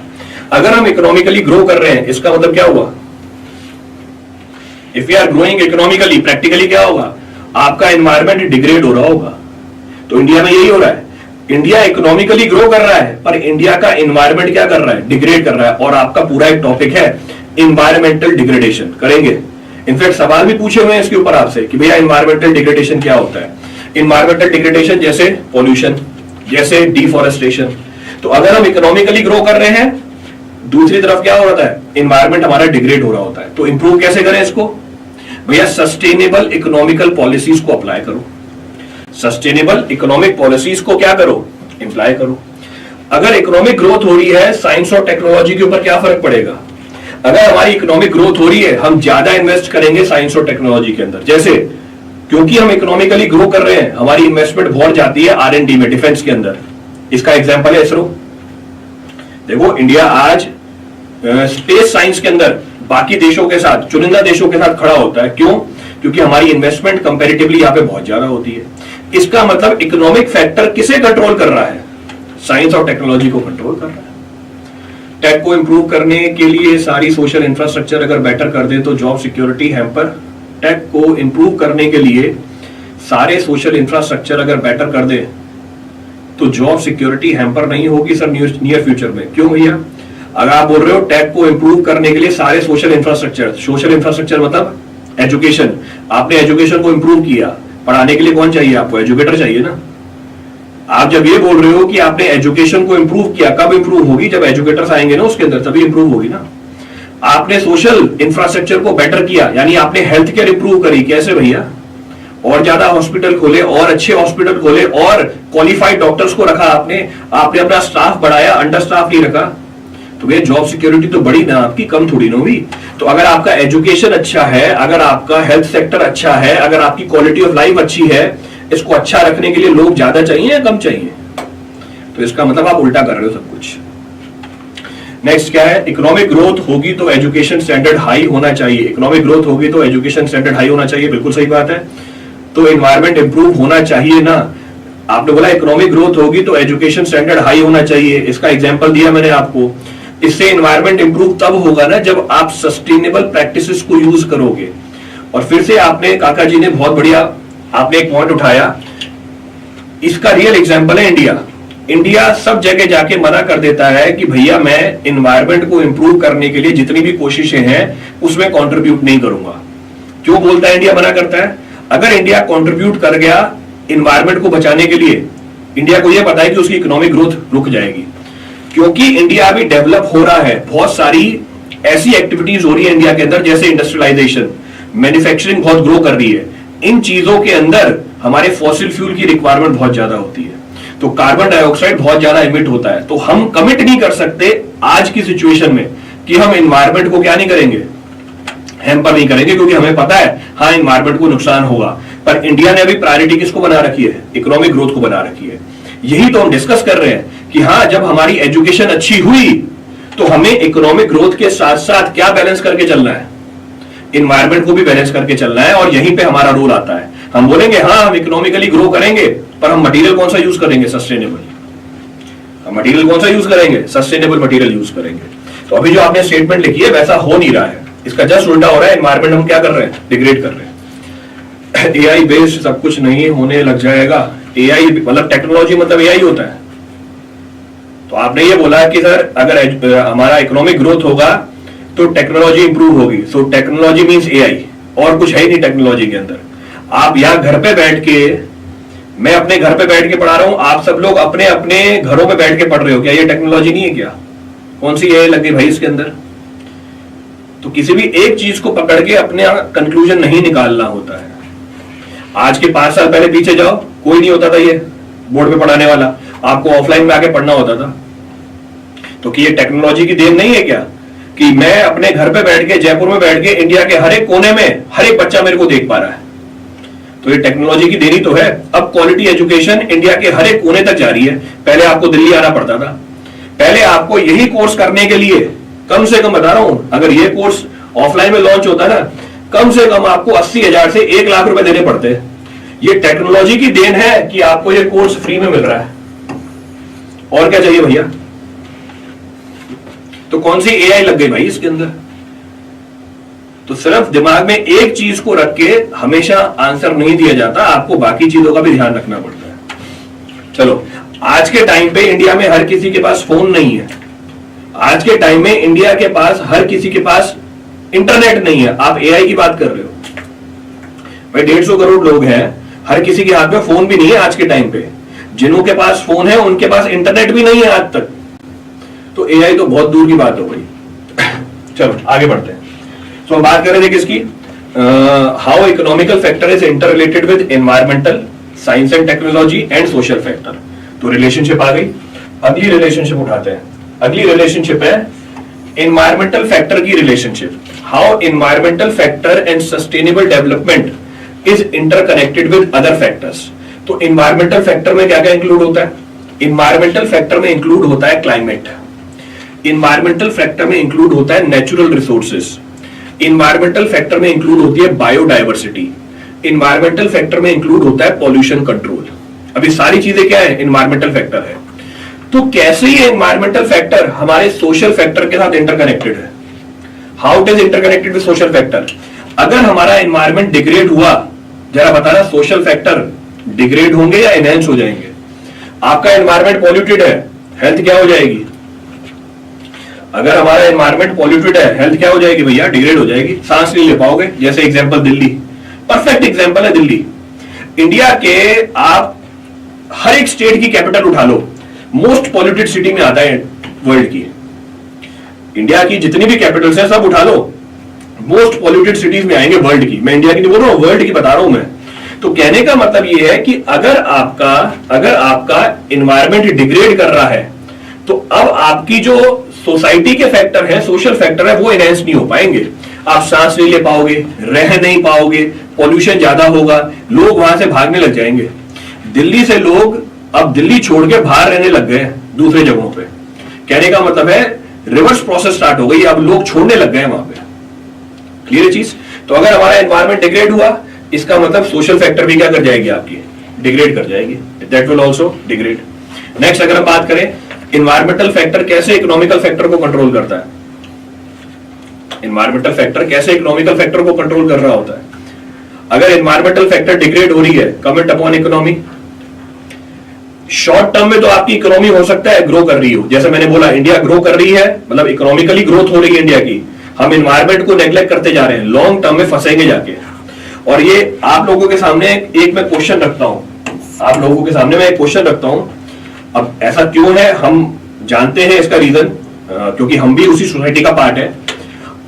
अगर हम इकोनॉमिकली ग्रो कर रहे हैं इसका मतलब क्या हुआ? If you are growing economically, practically क्या होगा? आपका एनवायरमेंट डिग्रेड हो रहा होगा। तो इंडिया में यही हो रहा है। इंडिया इकोनॉमिकली ग्रो कर रहा है पर इंडिया का एनवायरमेंट क्या कर रहा है? डिग्रेड कर रहा है। और आपका पूरा एक टॉपिक है एनवायरमेंटल डिग्रेडेशन, करेंगे। इनफैक्ट सवाल भी पूछे हुए हैं इसके ऊपर आपसे कि भैया एनवायरमेंटल डिग्रेडेशन क्या होता है। एनवायरमेंटल डिग्रेडेशन जैसे पॉल्यूशन, जैसे डिफॉरेस्टेशन। तो अगर हम इकोनॉमिकली ग्रो कर रहे हैं दूसरी तरफ क्या हो रहा है? एनवायरमेंट हमारा डिग्रेड हो रहा होता है। तो इंप्रूव कैसे करें इसको? भैया सस्टेनेबल इकोनॉमिकल पॉलिसीज को अप्लाई करो। सस्टेनेबल इकोनॉमिक पॉलिसीज को क्या करो? अप्लाई करो। अगर इकोनॉमिक ग्रोथ हो रही है साइंस और टेक्नोलॉजी के ऊपर क्या फर्क पड़ेगा? अगर हमारी इकोनॉमिक ग्रोथ हो रही है हम ज्यादा इन्वेस्ट करेंगे साइंस और टेक्नोलॉजी के अंदर। जैसे क्योंकि हम इकोनॉमिकली ग्रो कर रहे हैं हमारी इन्वेस्टमेंट बहुत जाती है R&D में, डिफेंस के अंदर। इसका एग्जांपल है इसरो। देखो इंडिया आज स्पेस साइंस के अंदर बाकी देशों के साथ, चुनिंदा देशों के साथ खड़ा होता है। क्यों? क्योंकि हमारी इन्वेस्टमेंट कंपैरेटिवली यहां पे बहुत ज्यादा होती है। इसका मतलब इकोनॉमिक फैक्टर किसे कंट्रोल कर रहा है? साइंस और टेक्नोलॉजी को कंट्रोल कर रहा है। टेक को इंप्रूव करने के लिए सारी सोशल इंफ्रास्ट्रक्चर अगर बेटर कर दे तो जॉब सिक्योरिटी हैम्पर। टेक को इंप्रूव करने के लिए सारे सोशल इंफ्रास्ट्रक्चर अगर बेटर कर दे तो जॉब सिक्योरिटी हैम्पर नहीं होगी सर नियर फ्यूचर में। क्यों भैया? अगर आप बोल रहे हो टेक को इंप्रूव करने के लिए सारे सोशल इंफ्रास्ट्रक्चर मतलब एजुकेशन, आपने एजुकेशन को इंप्रूव किया, पढ़ाने के लिए कौन चाहिए आपको? एजुकेटर चाहिए ना। आप जब ये बोल रहे हो कि आपने एजुकेशन को इंप्रूव किया, कब इंप्रूव होगी? जब एजुकेटर्स आएंगे ना उसके अंदर, तभी इंप्रूव होगी ना। आपने सोशल इंफ्रास्ट्रक्चर को बेटर किया, यानी आपने हेल्थ केयर इंप्रूव करी। कैसे भैया? और ज्यादा हॉस्पिटल खोले, और अच्छे हॉस्पिटल खोले, और क्वालिफाइड डॉक्टर्स को रखा आपने अपना स्टाफ बढ़ाया, अंडर स्टाफ नहीं रखा। तो भैया जॉब सिक्योरिटी तो बड़ी ना आपकी, कम थोड़ी ना हुई। तो अगर आपका एजुकेशन अच्छा है, अगर आपका हेल्थ सेक्टर अच्छा है, अगर आपकी क्वालिटी ऑफ लाइफ अच्छी है, इसको अच्छा रखने के लिए लोग ज्यादा चाहिए या कम चाहिए? तो इसका मतलब आप उल्टा कर रहे हो सब कुछ। नेक्स्ट क्या है? इकोनॉमिक ग्रोथ होगी तो एजुकेशन स्टैंडर्ड हाई होना चाहिए। इकोनॉमिक ग्रोथ होगी तो एजुकेशन स्टैंडर्ड हाई होना चाहिए, बिल्कुल सही बात है। तो एनवायरमेंट इंप्रूव होना चाहिए ना। आपने बोला इकोनॉमिक ग्रोथ होगी तो एजुकेशन स्टैंडर्ड हाई होना चाहिए, इसका एग्जांपल दिया मैंने आपको। इससे एनवायरमेंट इंप्रूव तब होगा ना जब आप सस्टेनेबल प्रैक्टिसेस को यूज करोगे। और फिर से आपने, काका जी ने बहुत बढ़िया आपने एक पॉइंट उठाया, इसका रियल एग्जांपल है इंडिया। इंडिया सब जगह जाके मना कर देता है कि भैया मैं एनवायरमेंट को इंप्रूव करने के लिए जितनी भी कोशिशें हैं उसमें कंट्रीब्यूट नहीं करूंगा। क्यों बोलता है इंडिया मना करता है? अगर इंडिया कंट्रीब्यूट कर गया एनवायरमेंट को बचाने के लिए, इंडिया को यह पता है कि उसकी इकोनॉमिक ग्रोथ रुक जाएगी, क्योंकि इंडिया अभी डेवलप हो रहा है। बहुत सारी ऐसी एक्टिविटीज हो रही है इंडिया के अंदर, जैसे इंडस्ट्रियलाइजेशन, मैन्युफैक्चरिंग बहुत ग्रो कर रही है। इन चीजों के अंदर हमारे फॉसिल फ्यूल की रिक्वायरमेंट बहुत ज्यादा होती है, तो कार्बन डाइऑक्साइड बहुत ज्यादा इमिट होता है। तो हम कमिट नहीं कर सकते आज की सिचुएशन में कि हम एनवायरमेंट को क्या नहीं करेंगे, हैम्पर नहीं करेंगे, क्योंकि हमें पता है हाँ एनवायरमेंट को नुकसान होगा। पर इंडिया ने अभी प्रायोरिटी किसको बना रखी है? इकोनॉमिक ग्रोथ को बना रखी है। यही तो हम डिस्कस कर रहे हैं कि हाँ जब हमारी एजुकेशन अच्छी हुई तो हमें इकोनॉमिक ग्रोथ के साथ साथ क्या बैलेंस करके चलना है? एनवायरमेंट को भी बैलेंस करके चलना है। और यहीं पे हमारा रोल आता है। हम बोलेंगे हाँ हम इकोनॉमिकली ग्रो करेंगे, पर हम मटेरियल कौन सा यूज करेंगे? सस्टेनेबल। हम मटेरियल कौन सा यूज करेंगे? सस्टेनेबल मटेरियल यूज करेंगे। तो अभी जो आपने स्टेटमेंट लिखी है वैसा हो नहीं रहा है, इसका जस्ट उल्टा हो रहा है। एनवायरमेंट हम क्या कर रहे हैं? डिग्रेड कर रहे हैं। एआई बेस्ड सब कुछ नहीं होने लग जाएगा। एआई मतलब टेक्नोलॉजी मतलब एआई होता है। तो आपने ये बोला कि सर अगर हमारा इकोनॉमिक ग्रोथ होगा तो टेक्नोलॉजी इंप्रूव होगी। सो टेक्नोलॉजी मींस एआई, और कुछ है ही नहीं टेक्नोलॉजी के अंदर। आप यहां घर पे बैठ के, मैं अपने घर पे बैठ के पढ़ा रहा हूं, आप सब लोग अपने अपने घरों पे बैठ के पढ़ रहे हो। क्या ये टेक्नोलॉजी नहीं है क्या? कौन सी एआई लग गई भाई इसके अंदर? तो किसी भी एक चीज को पकड़ के अपने कंक्लूजन नहीं निकालना होता है। आज के 5 साल पहले पीछे जाओ, कोई नहीं होता था ये बोर्ड पे पढ़ाने वाला, आपको ऑफलाइन में आके पढ़ना होता था। तो कि ये टेक्नोलॉजी की देन नहीं है क्या कि मैं अपने घर पे बैठ के, जयपुर में बैठ के, इंडिया के हर एक कोने में हर एक बच्चा मेरे को देख पा रहा है? तो ये टेक्नोलॉजी की देरी तो है। अब क्वालिटी एजुकेशन इंडिया के हर एक कोने तक जा रही है। पहले आपको दिल्ली आना पड़ता था। पहले आपको यही कोर्स करने के लिए कम से कम बता रहा हूं, अगर ये कोर्स ऑफलाइन में लॉन्च होता ना, कम से कम आपको 80,000 से 1 लाख रुपए देने पड़ते। ये टेक्नोलॉजी की देन है कि आपको ये कोर्स फ्री में मिल रहा है। और क्या चाहिए भैया? तो कौन सी एआई लग गई भाई इसके अंदर? तो सिर्फ दिमाग में एक चीज को रख के हमेशा आंसर नहीं दिया जाता, आपको बाकी चीजों का भी ध्यान रखना पड़ता है। चलो, आज के टाइम पे इंडिया में हर किसी के पास फोन नहीं है। आज के टाइम में इंडिया के पास हर किसी के पास इंटरनेट नहीं है। आप एआई की बात कर रहे हो भाई, 150 करोड़ लोग हैं, हर किसी के हाथ में फोन भी नहीं है आज के टाइम पे। जिनों के पास फोन है उनके पास इंटरनेट भी नहीं है आज तक। तो एआई तो बहुत दूर की बात हो गई। चलो आगे बढ़ते हैं। तो हम बात कर रहे थे किसकी? How economical factor is inter related with environmental, science and technology and social factor. तो रिलेशनशिप आ गई। अगली रिलेशनशिप उठाते हैं। अगली रिलेशनशिप है एनवायरमेंटल फैक्टर की relationship. How environmental factor and sustainable development is interconnected with other factors. तो एनवायरमेंटल फैक्टर में क्या क्या इंक्लूड होता है? एनवायरमेंटल फैक्टर में इंक्लूड होता है क्लाइमेट, एनवायरमेंटल फैक्टर में इंक्लूड होता है नेचुरल रिसोर्सेज, एनवायरमेंटल फैक्टर में इंक्लूड होती है बायोडाइवर्सिटी, एनवायरमेंटल फैक्टर में इंक्लूड होता है पॉल्यूशन कंट्रोल। अभी सारी चीजें क्या है? एनवायरमेंटल फैक्टर है। तो कैसे ये एनवायरमेंटल फैक्टर हमारे सोशल फैक्टर के साथ इंटरकनेक्टेड है? How it is interconnected with social factor? अगर हमारा एनवायरमेंट डिग्रेड हुआ जरा बताना, सोशल फैक्टर डिग्रेड होंगे या एनहेंस हो जाएंगे? आपका एनवायरमेंट पॉल्यूटेड है, हेल्थ क्या हो जाएगी? अगर हमारा एनवायरमेंट पॉल्यूटेड है, हेल्थ क्या हो जाएगी भैया? डिग्रेड हो जाएगी, सांस नहीं ले पाओगे। जैसे एग्जांपल दिल्ली, परफेक्ट एग्जांपल है दिल्ली। इंडिया के आप हर एक स्टेट की कैपिटल उठा लो, मोस्ट पॉल्यूटेड सिटी में आता है वर्ल्ड की। इंडिया की जितनी भी कैपिटल्स हैं सब उठा लो, मोस्ट पॉल्यूटेड सिटीज में आएंगे वर्ल्ड की। मैं इंडिया की नहीं बोल रहा हूं, वर्ल्ड की बता रहा हूं मैं। तो कहने का मतलब यह है कि अगर आपका एनवायरमेंट डिग्रेड कर रहा है, तो अब आपकी जो सोसाइटी के फैक्टर है, सोशल फैक्टर है, वो एनहेंस नहीं हो पाएंगे। आप सांस नहीं ले पाओगे, रह नहीं पाओगे, पॉल्यूशन ज्यादा होगा, लोग वहां से भागने लग जाएंगे। दिल्ली से लोग अब दिल्ली छोड़ के बाहर रहने लग गए दूसरे जगहों पे। कहने का मतलब है रिवर्स प्रोसेस स्टार्ट हो गई, अब लोग छोड़ने लग गए वहां पे। क्लियर चीज? तो अगर हमारा एनवायरमेंट डिग्रेड हुआ, इसका मतलब सोशल फैक्टर भी क्या कर जाएगी? आपकी डिग्रेड कर जाएगी, that will also degrade. Next अगर हम बात करें, एनवायरमेंटल फैक्टर कैसे इकोनॉमिकल फैक्टर को कंट्रोल करता है? एनवायरमेंटल फैक्टर कैसे इकोनॉमिकल फैक्टर को कंट्रोल कर रहा होता है? अगर एनवायरमेंटल फैक्टर डिग्रेड हो रही है, comment upon economy. Short term में तो आपकी इकोनॉमी हो सकता है ग्रो कर रही हो, जैसे मैंने बोला इंडिया ग्रो कर रही है, मतलब इकोनॉमिकली ग्रोथ हो रही है इंडिया की। हम एनवायरमेंट को नेग्लेक्ट करते जा रहे हैं, लॉन्ग टर्म में फंसेंगे जाके। और ये आप लोगों के सामने एक मैं क्वेश्चन रखता हूं, आप लोगों के सामने मैं एक क्वेश्चन रखता हूं। अब ऐसा क्यों है हम जानते हैं इसका रीजन, क्योंकि हम भी उसी सोसाइटी का पार्ट है।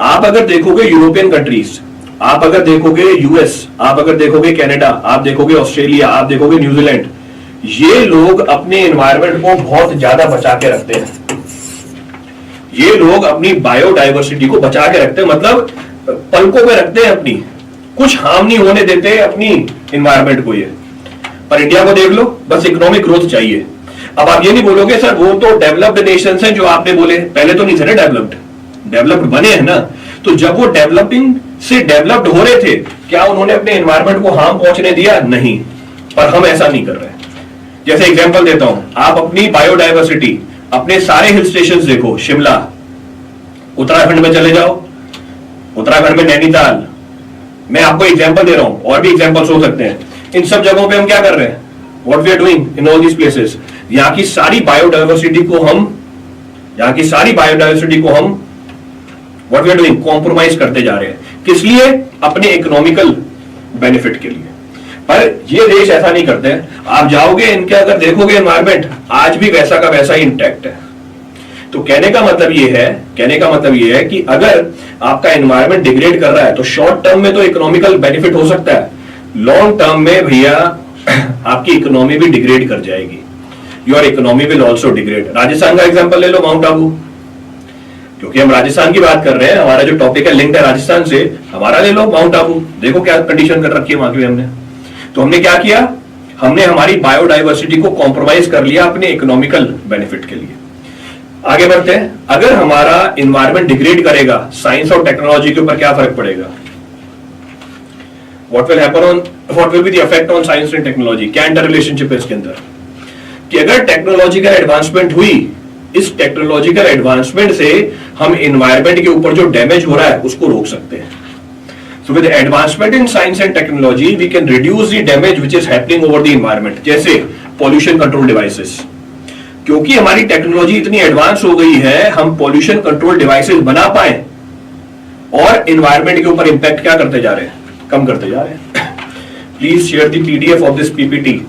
आप अगर देखोगे यूरोपियन कंट्रीज, आप अगर देखोगे यूएस, आप अगर देखोगे कनाडा, आप देखोगे ऑस्ट्रेलिया, आप देखोगे न्यूजीलैंड, ये लोग अपने एनवायरमेंट को बहुत ज्यादा बचा के रखते हैं। ये लोग अपनी बायोडायवर्सिटी को बचा के रखते हैं, मतलब पलकों पे रखते हैं अपनी, कुछ हार्म नहीं होने देते अपनी एनवायरमेंट को ये। पर इंडिया को देख लो, बस इकोनॉमिक ग्रोथ चाहिए। अब आप ये नहीं बोलोगे सर वो तो डेवलप्ड नेशंस हैं, जो आपने बोले पहले तो नहीं थे ना डेवलप्ड बने हैं ना। तो जब वो डेवलपिंग से डेवलप्ड हो रहे थे, क्या उन्होंने अपने एनवायरमेंट को हार्म पहुंचने दिया? नहीं। पर हम ऐसा नहीं कर रहे। जैसे एग्जांपल देता हूं, आप अपनी बायोडायवर्सिटी, अपने सारे हिल स्टेशंस देखो, शिमला, उत्तराखंड में चले जाओ, उत्तराखंड में नैनीताल, मैं आपको एग्जांपल दे रहा हूं, और भी एग्जांपल्स हो सकते हैं। इन सब जगहों पे हम क्या कर रहे हैं? What we are doing in all these places, यहाँ की सारी बायोडायवर्सिटी को हम what we are doing, compromise करते जा रहे हैं। किस लिए? अपने इकोनॉमिकल बेनिफिट के लिए। पर ये देश ऐसा नहीं करते हैं। आप जाओगे इनके, अगर देखोगे एनवायरमेंट आज भी वैसा का वैसा ही इंटैक्ट है। तो कहने का मतलब ये है कि अगर आपका एनवायरमेंट डिग्रेड कर रहा है, तो शॉर्ट टर्म में तो इकोनॉमिकल बेनिफिट हो सकता है, लॉन्ग टर्म में भैया आपकी इकोनॉमी भी डिग्रेड कर जाएगी। Your economy will also degrade. Rajasthan का एग्जाम्पल ले लो, माउंट आबू, क्योंकि हम राजस्थान की बात कर रहे हैं, हमारा जो टॉपिक है लिंक्ड है राजस्थान से, हमारा ले लो माउंट आबू, देखो क्या कंडीशन कर रखी है वहां की हमने। तो हमने क्या किया? हमने हमारी बायोडायवर्सिटी को कॉम्प्रोमाइज कर लिया अपने इकोनॉमिकल बेनिफिट के लिए। आगे बढ़ते हैं। अगर हमारा एनवायरमेंट डिग्रेड करेगा, साइंस और टेक्नोलॉजी के ऊपर क्या फर्क पड़ेगा? What will be the effect on science and technology? क्या इंटर रिलेशनशिप है इसके अंदर? कि अगर टेक्नोलॉजिकल एडवांसमेंट हुई, इस टेक्नोलॉजिकल एडवांसमेंट से हम एनवायरमेंट के ऊपर जो डैमेज हो रहा है उसको रोक सकते हैं। So with the advancement in science and technology, we can reduce the damage which is happening over the environment. जैसे pollution control devices, क्योंकि हमारी टेक्नोलॉजी इतनी एडवांस हो गई है, हम pollution control devices बना पाए और environment के ऊपर impact क्या करते जा रहे हैं? कम करते जा रहे हैं। Please share the PDF of this PPT.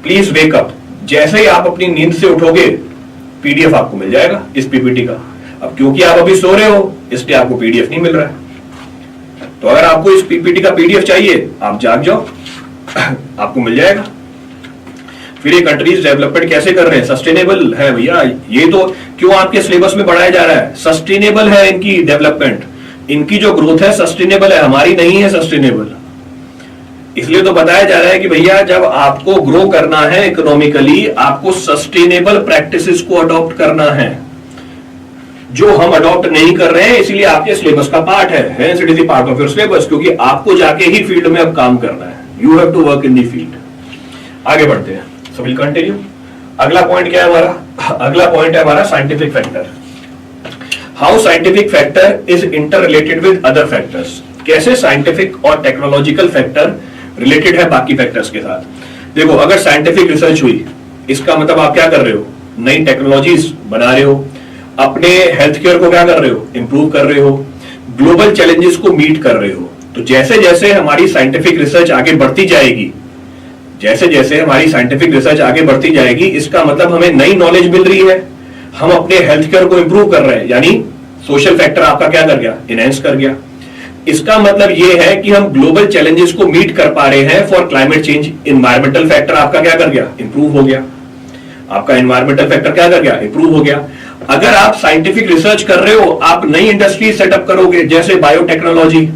Please wake up. जैसे ही आप अपनी नींद से उठोगे, PDF आपको मिल जाएगा इस PPT का। अब क्योंकि आप अभी सो रहे हो, इसलिए आपको PDF नहीं मिल रहा है। तो अगर आपको इस पीपीटी का पीडीएफ चाहिए, आप जाग जाओ, आपको मिल जाएगा। फिर ये कंट्रीज डेवलपमेंट कैसे कर रहे हैं? सस्टेनेबल है भैया। ये तो क्यों आपके सिलेबस में पढ़ाया जा रहा है? सस्टेनेबल है इनकी डेवलपमेंट, इनकी जो ग्रोथ है सस्टेनेबल है, हमारी नहीं है सस्टेनेबल। इसलिए तो बताया जा रहा है कि भैया जब आपको ग्रो करना है इकोनॉमिकली, आपको सस्टेनेबल प्रैक्टिसेस को अडॉप्ट करना है, जो हम अडॉप्ट नहीं कर रहे हैं, इसलिए आपके सिलेबस का पार्ट है। Hence it is the part of your syllabus, क्योंकि आपको जाके ही फील्ड में अब काम करना है। You have to work in the field. आगे बढ़ते हैं। So we'll continue. अगला पॉइंट क्या है हमारा? अगला पॉइंट है हमारा scientific factor. How scientific factor is interrelated with other factors? कैसे साइंटिफिक और टेक्नोलॉजिकल फैक्टर रिलेटेड है बाकी फैक्टर्स के साथ। देखो, अगर साइंटिफिक रिसर्च हुई, इसका मतलब आप क्या कर रहे हो, नई टेक्नोलॉजीज बना रहे हो, अपने हेल्थ केयर को क्या कर रहे हो, इंप्रूव कर रहे हो, ग्लोबल चैलेंजेस को मीट कर रहे हो। तो जैसे जैसे हमारी साइंटिफिक रिसर्च आगे बढ़ती जाएगी, जैसे जैसे हमारी साइंटिफिक रिसर्च आगे बढ़ती जाएगी, इसका मतलब हमें नई नॉलेज मिल रही है, हम अपने हेल्थ केयर को इंप्रूव कर रहे हैं, यानी सोशल फैक्टर आपका क्या कर गया, इनहेंस कर गया। इसका मतलब यह है कि हम ग्लोबल चैलेंजेस को मीट कर पा रहे हैं for climate change. Environmental factor आपका क्या कर गया, इंप्रूव हो गया। आपका इन्वायरमेंटल फैक्टर क्या कर गया, इंप्रूव हो गया। अगर आप साइंटिफिक रिसर्च कर रहे हो, आप नई इंडस्ट्री सेटअप करोगे, जैसे बायोटेक्नोलॉजी,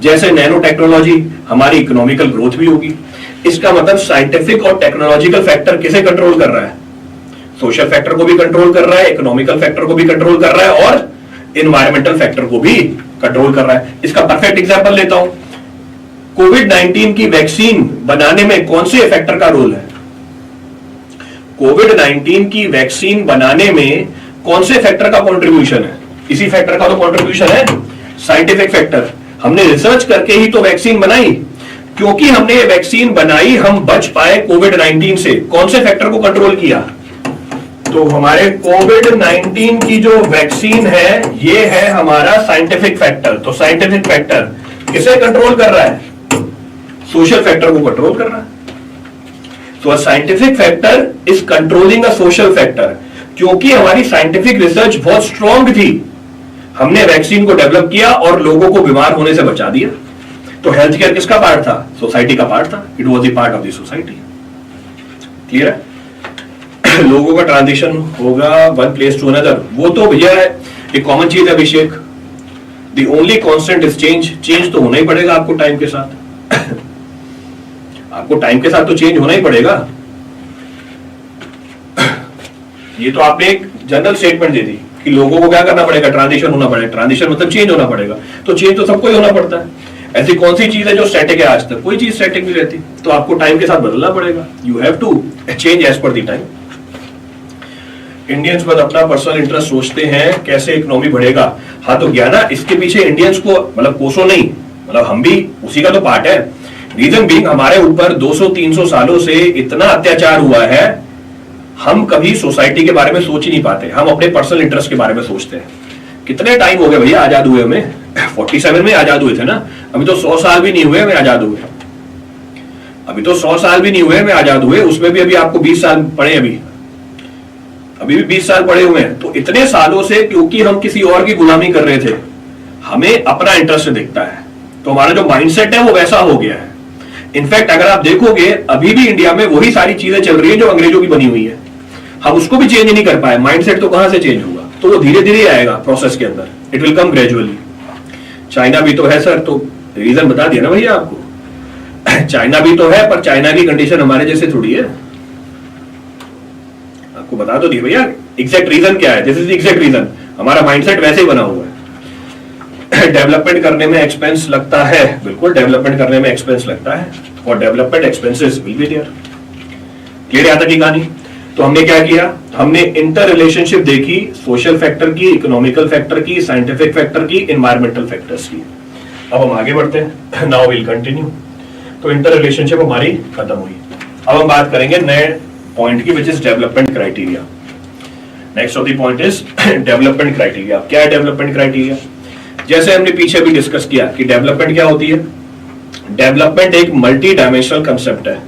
जैसे नैनो टेक्नोलॉजी, हमारी इकोनॉमिकल ग्रोथ भी होगी। इसका मतलब साइंटिफिक और टेक्नोलॉजिकल फैक्टर किसे कंट्रोल कर रहा है, सोशल फैक्टर को भी कंट्रोल कर रहा है, इकोनॉमिकल फैक्टर को भी कंट्रोल कर रहा है और इन्वायरमेंटल फैक्टर को भी कंट्रोल कर रहा है। इसका परफेक्ट एग्जांपल लेता हूं, कोविड-19 की वैक्सीन बनाने में कौन से फैक्टर का रोल है? कोविड-19 की वैक्सीन बनाने में कौन से फैक्टर का कंट्रीब्यूशन है? इसी फैक्टर का तो कंट्रीब्यूशन है, साइंटिफिक फैक्टर। हमने रिसर्च करके ही तो वैक्सीन बनाई, क्योंकि हमने ये वैक्सीन बनाई, हम बच पाए कोविड-19 से। कौन से फैक्टर को कंट्रोल किया? तो हमारे कोविड-19 की जो वैक्सीन है, ये है हमारा साइंटिफिक फैक्टर। तो साइंटिफिक फैक्टर किसे कंट्रोल कर रहा है? सोशल फैक्टर को कंट्रोल कर रहा है। तो a scientific factor is controlling a social factor. क्योंकि हमारी साइंटिफिक रिसर्च बहुत स्ट्रांग थी, हमने वैक्सीन को डेवलप किया और लोगों को बीमार होने से बचा दिया। तो हेल्थ केयर किसका पार्ट था? सोसाइटी का पार्ट था। It was the part of the society. Clear है? लोगों का ट्रांजिशन होगा वन प्लेस टू अनदर, वो तो भैया एक कॉमन चीज है Abhishek. The only constant is change. Change तो होना ही पड़ेगा आपको टाइम के साथ। आपको टाइम के साथ तो चेंज होना ही पड़ेगा। ये तो आपने एक जनरल स्टेटमेंट दे दी कि लोगों को क्या करना पड़ेगा, ट्रांजिशन होना पड़ेगा। ट्रांजिशन मतलब चेंज होना पड़ेगा। तो चेंज तो सबको ही होना पड़ता है। ऐसी कौन सी चीज है जो स्टैटिक है आज तक? कोई चीज स्टैटिक नहीं रहती। तो आपको टाइम के साथ बदलना पड़ेगा। You have to change as per the time. Indians बस अपना पर्सनल इंटरेस्ट सोचते हैं, कैसे इकोनॉमी बढ़ेगा। हाँ तो ज्ञाना, इसके पीछे इंडियंस को मतलब कोसों नहीं, मतलब हम भी उसी का तो पार्ट है। रीजन बीइंग, हमारे ऊपर 200-300 सालों से इतना अत्याचार हुआ है, हम कभी सोसाइटी के बारे में सोच ही नहीं पाते। हम अपने पर्सनल इंटरेस्ट के बारे में सोचते हैं। कितने टाइम हो गए भैया आजाद हुए हमें? 47 में आजाद हुए थे ना। अभी तो 100 साल भी नहीं हुए हमें आजाद हुए। अभी तो 100 साल भी नहीं हुए हमें आजाद हुए। उसमें भी अभी आपको 20 साल पड़े, अभी भी 20 साल पड़े हुए हैं। तो इतने सालों से क्योंकि हम किसी और की गुलामी कर रहे थे, हमें अपना इंटरेस्ट दिखता है। तो हमारा जो माइंडसेट है वो वैसा हो गया है। इनफैक्ट अगर आप देखोगे, अभी भी इंडिया में वही सारी चीजें चल रही है जो अंग्रेजों की बनी हुई है। हम उसको भी चेंज नहीं कर पाए। माइंडसेट तो कहां से चेंज होगा? तो वो धीरे धीरे आएगा प्रोसेस के अंदर। It will come gradually. China भी तो है सर, तो रीजन बता दिया ना भैया आपको। चाइना भी तो है, पर चाइना की कंडीशन हमारे जैसे थोड़ी है। आपको बता दो दिया भैया एग्जैक्ट रीजन क्या है। This is exact reason. हमारा माइंडसेट वैसे ही बना हुआ है। डेवलपमेंट करने में एक्सपेंस लगता है, बिल्कुल डेवलपमेंट करने में एक्सपेंस लगता है, और development expenses will be there. Clear आता की कहानी? तो हमने क्या किया? हमने इंटर रिलेशनशिप देखी, सोशल फैक्टर की, इकोनॉमिकल फैक्टर की, साइंटिफिक फैक्टर की, एनवायरमेंटल फैक्टर्स की। अब हम आगे बढ़ते हैं। Now will continue. तो इंटर रिलेशनशिप हमारी खत्म हुई। अब हम बात करेंगे नए पॉइंट की, which is development criteria. Next of the point is development criteria. क्या है डेवलपमेंट क्राइटेरिया? जैसे हमने पीछे भी डिस्कस किया कि डेवलपमेंट क्या होती है। डेवलपमेंट एक मल्टी डायमेंशनल कंसेप्ट है।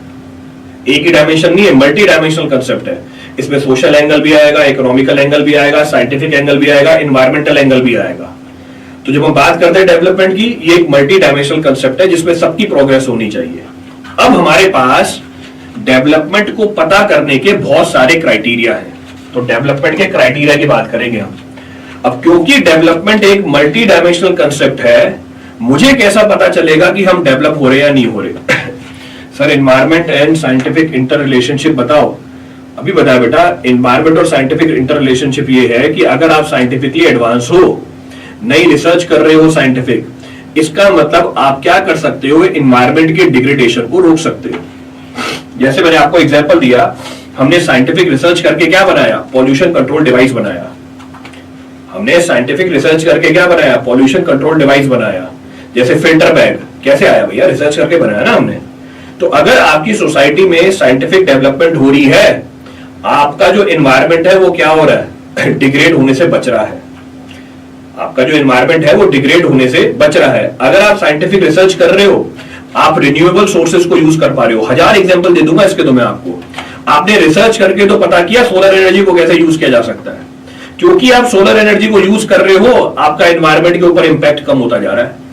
एक ही डायमेंशन नहीं है, मल्टी डायमेंशनल कंसेप्ट है। इसमें सोशल एंगल भी आएगा, इकोनॉमिकल एंगल भी आएगा, साइंटिफिक एंगल भी आएगा, एनवायरमेंटल एंगल भी आएगा। तो जब हम बात करते हैं डेवलपमेंट की, ये एक मल्टी डायमेंशनल कंसेप्ट है जिसमें सबकी प्रोग्रेस होनी चाहिए। अब हमारे पास डेवलपमेंट को पता करने के बहुत सारे क्राइटेरिया हैं। तो डेवलपमेंट के क्राइटेरिया की बात करेंगे हम। अब क्योंकि डेवलपमेंट एक मल्टी डायमेंशनल कंसेप्ट है, मुझे कैसा पता चलेगा कि हम डेवलप हो रहे या नहीं हो रहे? Sir environment and scientific inter relationship बताओ। अभी बताया बेटा, एनवायरमेंट और साइंटिफिक इंटर रिलेशनशिप ये है कि अगर आप साइंटिफिकली एडवांस हो, नई रिसर्च कर रहे हो साइंटिफिक, इसका मतलब आप क्या कर सकते हो? एनवायरमेंट के डिग्रेडेशन को रोक सकते हो। जैसे मैंने आपको एग्जांपल दिया, हमने साइंटिफिक रिसर्च करके क्या बनाया? पॉल्यूशन कंट्रोल डिवाइस बनाया। हमने साइंटिफिक रिसर्च करके क्या बनाया? पॉल्यूशन कंट्रोल डिवाइस बनाया। जैसे फिल्टर बैग कैसे आया भैया? रिसर्च करके बनाया ना हमने। तो अगर आपकी सोसाइटी में साइंटिफिक डेवलपमेंट हो रही है, आपका जो एनवायरमेंट है वो क्या हो रहा है, डिग्रेड होने से बच रहा है। आपका जो एनवायरमेंट है वो डिग्रेड होने से बच रहा है। अगर आप साइंटिफिक रिसर्च कर रहे हो, आप रिन्यूएबल सोर्सेज को यूज कर पा रहे हो। 1000 एग्जांपल दे दूंगा इसके तो मैं आपको। आपने रिसर्च करके तो पता किया सोलर एनर्जी को कैसे यूज किया जा सकता है। क्योंकि आप सोलर एनर्जी को यूज कर रहे हो, आपका एनवायरमेंट के ऊपर इंपैक्ट कम होता जा रहा है।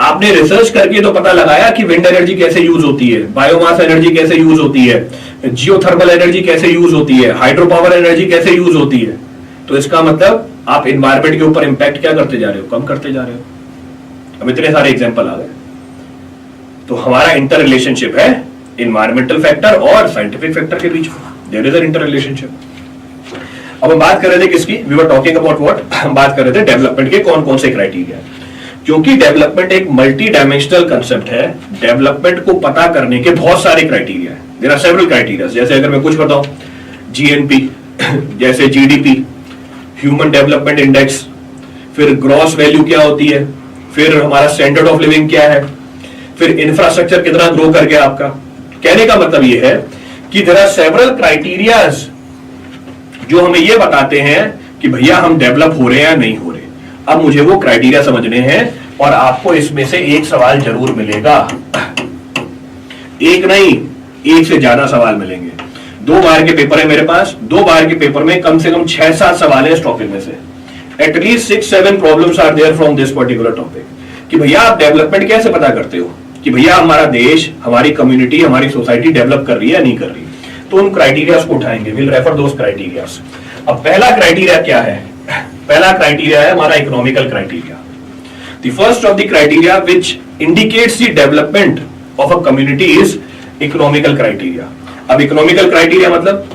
आपने रिसर्च करके तो पता लगाया कि विंड एनर्जी कैसे यूज होती है, बायोमास एनर्जी कैसे यूज होती है, जियोथर्मल एनर्जी कैसे यूज होती है, हाइड्रो पावर एनर्जी कैसे यूज होती है। तो इसका मतलब आप एनवायरमेंट के ऊपर इंपैक्ट क्या करते जा रहे हो, कम करते जा रहे हो। अब इतने सारे एग्जांपल आ गए। तो हमारा इंटर रिलेशनशिप है एनवायरमेंटल फैक्टर और साइंटिफिक फैक्टर के बीच में, there is an inter relationship. अब हम बात कर रहे थे किसकी, we were talking about what, हम बात कर रहे थे डेवलपमेंट के कौन कौन से क्राइटेरिया है। क्योंकि डेवलपमेंट एक मल्टी डायमेंशनल कंसेप्ट है, डेवलपमेंट को पता करने के बहुत सारे क्राइटेरिया है। There are several criteria. जैसे अगर मैं कुछ बताऊं, जीएनपी, जैसे जीडीपी, ह्यूमन डेवलपमेंट इंडेक्स, फिर ग्रॉस वैल्यू क्या होती है, फिर हमारा स्टैंडर्ड ऑफ लिविंग क्या है, फिर इंफ्रास्ट्रक्चर कितना ग्रो कर गया आपका। कहने का मतलब यह है कि देयर आर सेवरल क्राइटेरियाज जो हमें यह बताते हैं कि भैया हम डेवलप हो रहे हैं या नहीं हो रहे। अब मुझे वो क्राइटेरिया समझने हैं और आपको इसमें से एक सवाल जरूर मिलेगा, एक नहीं, एक से ज्यादा सवाल मिलेंगे। 2 बार के पेपर है मेरे पास, 2 बार के पेपर में कम से कम 6-7 सवाल है इस टॉपिक में से। At least 6-7 problems are there from this particular topic. कि भैया आप डेवलपमेंट कैसे पता करते हो, कि भैया हमारा देश, हमारी कम्युनिटी, हमारी सोसाइटी डेवलप कर रही है या नहीं कर रही। तो उन क्राइटेरियाज को उठाएंगे, विल रेफर दोस क्राइटेरियाज। अब पहला क्राइटेरिया क्या है, पहला क्राइटेरिया है हमारा economical criteria. The first of the criteria which indicates the development of a community is economical criteria. अब इकोनॉमिकल क्राइटेरिया मतलब,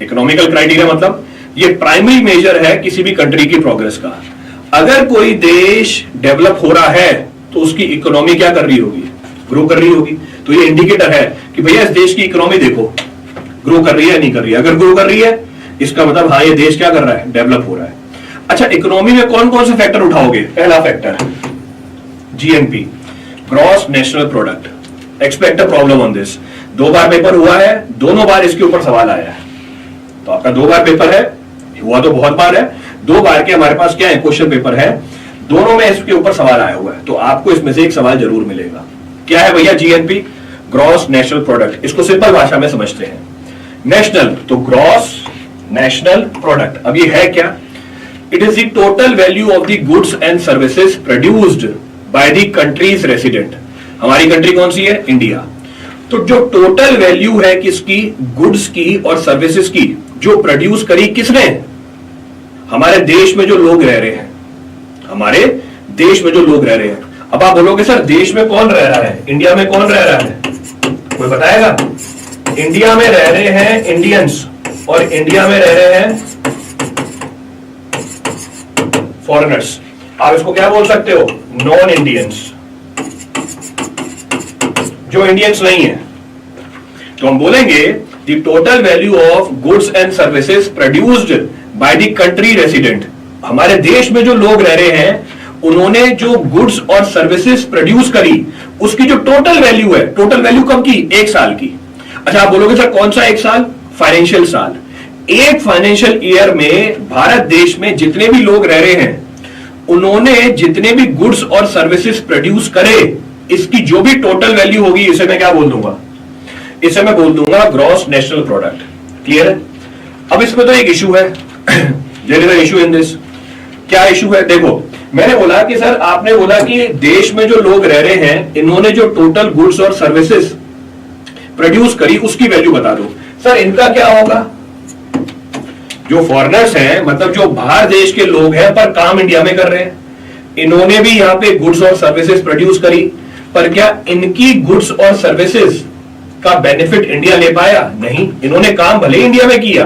इकोनॉमिकल क्राइटेरिया मतलब ये प्राइमरी मेजर है किसी भी कंट्री की प्रोग्रेस का। अगर कोई देश डेवलप हो रहा है तो उसकी इकोनॉमी क्या कर रही होगी, ग्रो कर रही होगी। तो ये इंडिकेटर है कि भैया इस देश की इकोनॉमी देखो ग्रो कर रही है या नहीं कर रही है। अगर ग्रो कर रही है इसका मतलब हाँ ये देश क्या कर रहा है, डेवलप हो रहा है। अच्छा, इकोनॉमी में कौन कौन से फैक्टर उठाओगे। पहला factor GNP, gross national product. Expect a problem on this. 2 bar paper हुआ है, दोनों बार इसके ऊपर सवाल आया है। तो आपका 2 बार पेपर है, हुआ तो बहुत बार है, 2 बार के हमारे पास क्या है, क्वेश्चन पेपर है, दोनों में इसके ऊपर सवाल आया हुआ है। तो आपको इसमें से एक सवाल जरूर मिलेगा। क्या है भैया, जीएनपी, ग्रॉस नेशनल प्रोडक्ट। इसको सिंपल भाषा में समझते हैं। नेशनल तो ग्रॉस नेशनल प्रोडक्ट। अब ये है क्या, it is the total value of the goods and services produced by the countries resident. हमारी कंट्री कौन सी है, इंडिया। तो जो टोटल वैल्यू है किसकी, गुड्स की और सर्विसेज की, जो प्रोड्यूस करी किसने, हमारे देश में जो लोग रह रहे हैं, हमारे देश में जो लोग रह रहे हैं। अब आप बोलोगे सर देश में कौन रह रहा है, इंडिया में कौन रह रहा है, कोई बताएगा। इंडिया में रह रहे हैं इंडियंस और इंडिया में रह रहे हैं फॉरेनर्स। आप इसको क्या बोल सकते हो, नॉन इंडियंस, जो इंडियंस नहीं है। तो हम बोलेंगे the total value of goods and services produced by the country resident. हमारे देश में जो लोग रह रहे हैं उन्होंने जो गुड्स और सर्विसेज प्रोड्यूस करी, उसकी जो टोटल वैल्यू है, टोटल वैल्यू कब की, 1 साल की। अच्छा, आप बोलोगे सर कौन सा 1 साल, फाइनेंशियल साल। एक फाइनेंशियल ईयर में भारत देश में जितने भी लोग रह रहे हैं उन्होंने जितने भी गुड्स और सर्विसेज प्रोड्यूस करे, इसकी जो भी टोटल वैल्यू होगी, इसे मैं क्या बोल दूंगा, इसे मैं बोल दूंगा ग्रॉस नेशनल प्रोडक्ट। क्लियर है। अब इसमें तो एक इशू है, there is a issue in this. क्या इशू है, देखो मैंने बोला कि सर, आपने बोला कि देश में जो लोग रह रहे हैं इन्होंने जो टोटल गुड्स और सर्विसेज प्रोड्यूस करी उसकी वैल्यू बता दो। सर इनका क्या होगा, जो फॉरेनर्स हैं, मतलब जो बाहर देश के लोग हैं पर काम इंडिया में कर रहे हैं, इन्होंने भी यहां पे गुड्स और सर्विसेज प्रोड्यूस करी, पर क्या इनकी गुड्स और सर्विसेज का बेनिफिट इंडिया ले पाया, नहीं। इन्होंने काम भले इंडिया में किया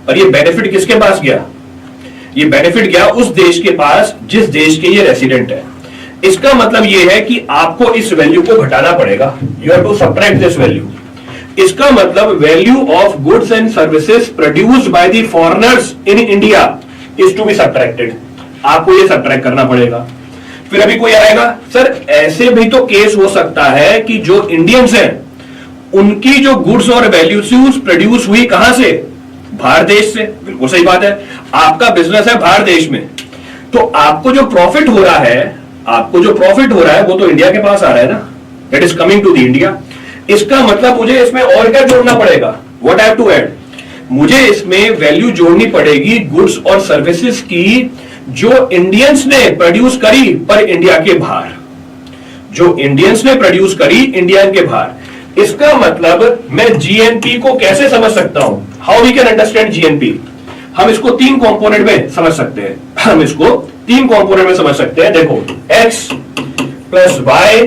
पर ये बेनिफिट किसके पास गया, ये बेनिफिट गया उस देश के पास जिस देश के ये रेसिडेंट है। इसका मतलब ये है कि आपको इस वैल्यू को घटाना पड़ेगा, you have to subtract this value. इसका मतलब value of goods and services produced by the foreigners in India is to be subtracted. आपको ये सबट्रैक्ट करना पड़ेगा। फिर अभी कोई आएगा सर ऐसे भी तो केस हो सकता है कि जो इंडियंस हैं उनकी जो गुड्स और वैल्यूज प्रोड्यूस हुई कहां से, बाहर देश से। बिल्कुल सही बात है, आपका बिजनेस है बाहर देश में, तो आपको जो प्रॉफिट हो रहा है, वो तो इंडिया के पास आ रहा है ना, that is coming to the India. इसका मतलब मुझे इसमें और क्या जोड़ना पड़ेगा, what I have to add, मुझे इसमें वैल्यू जोड़नी पड़ेगी गुड्स और सर्विसेज की जो इंडियंस ने प्रोड्यूस करी पर इंडिया के बाहर, जो इंडियंस ने प्रोड्यूस करी इंडिया के बाहर। इसका मतलब मैं जीएनपी को कैसे समझ सकता हूं, how we can understand GNP, हम इसको 3 कंपोनेंट में समझ सकते हैं, देखो x plus y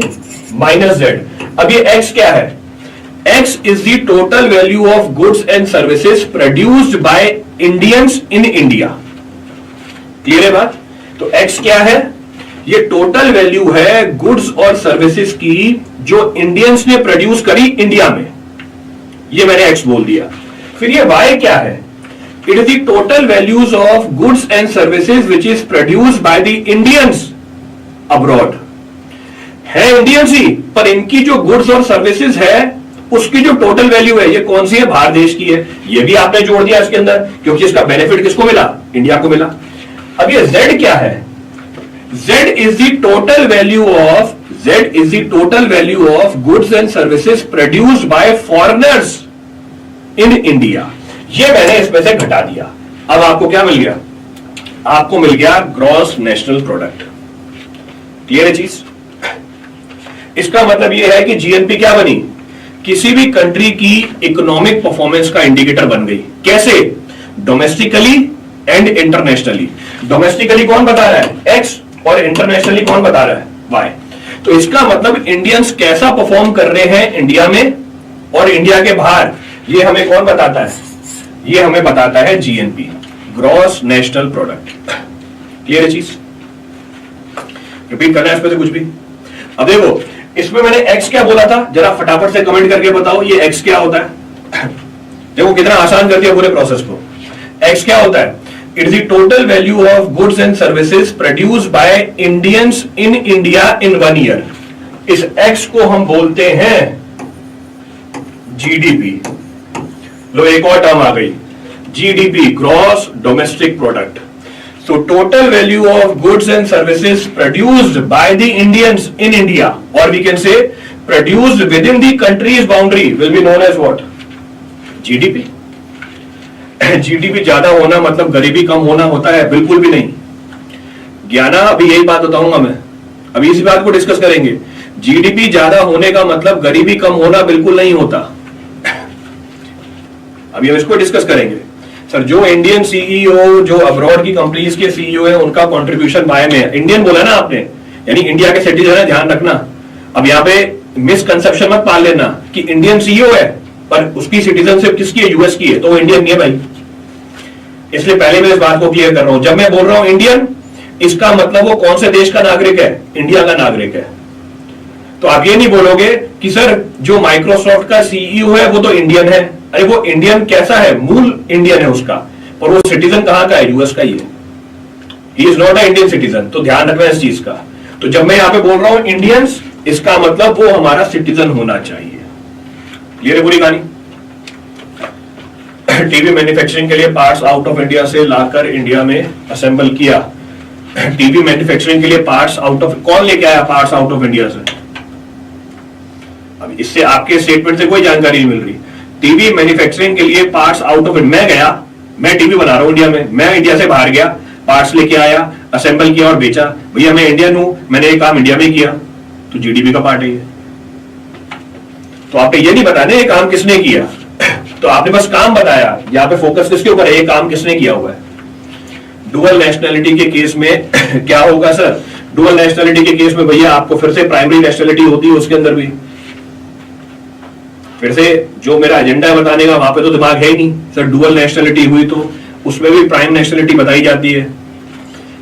minus z. अब ये x क्या है, x is the total value of goods and services produced by Indians in India. Clear है बात, तो x क्या है, ये टोटल वैल्यू है गुड्स और सर्विसेज की जो इंडियंस ने प्रोड्यूस करी इंडिया में, ये मैंने x बोल दिया। फिर ये y क्या है, it is the total values of goods and services which is produced by the Indians abroad. है इंडियंस ही, पर इनकी जो गुड्स और सर्विसेज है उसकी जो टोटल वैल्यू है ये कौन सी है, बाहर देश की है। ये भी आपने जोड़ दिया इसके अंदर, क्योंकि इसका बेनिफिट किसको मिला, इंडिया को मिला। अब ये z क्या है, z is the total value of goods and services produced bye foreigners in India. ये मैंने इसमें से घटा दिया। अब आपको क्या मिल गया, आपको मिल गया ग्रॉस नेशनल प्रोडक्ट। क्लियर है चीज, इसका मतलब यह है कि जीएनपी क्या बनी, किसी भी कंट्री की इकोनॉमिक परफॉर्मेंस का इंडिकेटर बन गई। कैसे, डोमेस्टिकली एंड इंटरनेशनली। डोमेस्टिकली कौन बता रहा है, एक्स, और इंटरनेशनली कौन बता रहा है, वाई। तो इसका मतलब इंडियंस कैसा परफॉर्म कर रहे हैं इंडिया में और इंडिया के बाहर, ये हमें कौन बताता है, ये हमें बताता है GNP, gross national product. Clear है चीज, रिपीट करना है इसमें से कुछ भी। अब देखो इसमें मैंने x क्या बोला था, जरा फटाफट से कमेंट करके बताओ ये x क्या होता है। देखो कितना आसान कर दिया पूरे प्रोसेस को। x क्या होता है, it is the total value of goods and services produced by Indians in India in 1 year. इस x को हम बोलते हैं जीडीपी। लो एक और टर्म आ गई, GDP, gross domestic product. So total value of goods and services produced by the Indians in India, or we can say produced within the country's boundary, will be known as what? GDP. GDP ज्यादा होना मतलब गरीबी कम होना होता है, बिल्कुल भी नहीं। ज्ञाना अभी यही बात बताऊंगा मैं, अभी इसी बात को डिस्कस करेंगे। जीडीपी ज्यादा होने का मतलब गरीबी कम होना बिल्कुल नहीं होता। अभी हम इसको डिस्कस करेंगे। सर जो इंडियन सीईओ, जो अब्रॉड की कंपनीज के सीईओ है, उनका कंट्रीब्यूशन बाय में है। इंडियन बोला ना आपने, यानी इंडिया के सिटीजन है, ध्यान रखना। अब यहाँ पे मिसकंसेप्शन मत पाल लेना कि इंडियन सीईओ है पर उसकी सिटीजनशिप किसकी है, यूएस की है, तो वो इंडियन नहीं है भाई। इसलिए पहले मैं इस बात को क्लियर कर रहा हूं, जब मैं बोल रहा हूं इंडियन, इसका मतलब वो कौन से देश का नागरिक है, इंडिया का नागरिक है। तो आप ये नहीं बोलोगे कि सर जो माइक्रोसॉफ्ट का सीईओ है वो तो इंडियन है। अरे वो इंडियन कैसा है, मूल इंडियन है उसका, और वो सिटीजन कहां का है, यूएस का ही है। He is not a Indian citizen, तो ध्यान रखना इस चीज का। तो जब मैं यहां पे बोल रहा हूं इंडियंस, इसका मतलब वो हमारा सिटीजन होना चाहिए। क्लियर है पूरी कहानी। टीवी मैन्युफैक्चरिंग के लिए पार्ट्स आउट ऑफ इंडिया से लाकर इंडिया में असेंबल किया। टीवी मैन्युफैक्चरिंग के लिए पार्ट्स आउट ऑफ, कौन लेके आया पार्ट्स आउट ऑफ इंडिया से? अब इससे आपके स्टेटमेंट से कोई जानकारी नहीं मिल रही। टीवी मैन्युफैक्चरिंग के लिए पार्ट्स आउट ऑफ, मैं गया, मैं टीवी बना रहा हूं इंडिया में, मैं इंडिया से बाहर गया, पार्ट्स लेके आया, असेंबल किया और बेचा। भैया मैं इंडियन हूं, मैंने ये काम इंडिया में किया, तो जीडीपी का पार्ट है ये। तो आपने ये नहीं बताने ये काम किसने किया, तो आपने बस काम बताया। यहाँ पे फोकस किसके ऊपर है, ये काम किसने किया हुआ है। डुअल नेशनैलिटी के केस में क्या होगा सर, डुअल नेशनैलिटी के केस में भैया आपको फिर से प्राइमरी नेशनैलिटी होती है, उसके अंदर भी फिर से जो मेरा एजेंडा है बताने का, वहां पे तो दिमाग है ही नहीं। सर डुअल नेशनैलिटी हुई तो उसमें भी प्राइम नेशनैलिटी बताई जाती है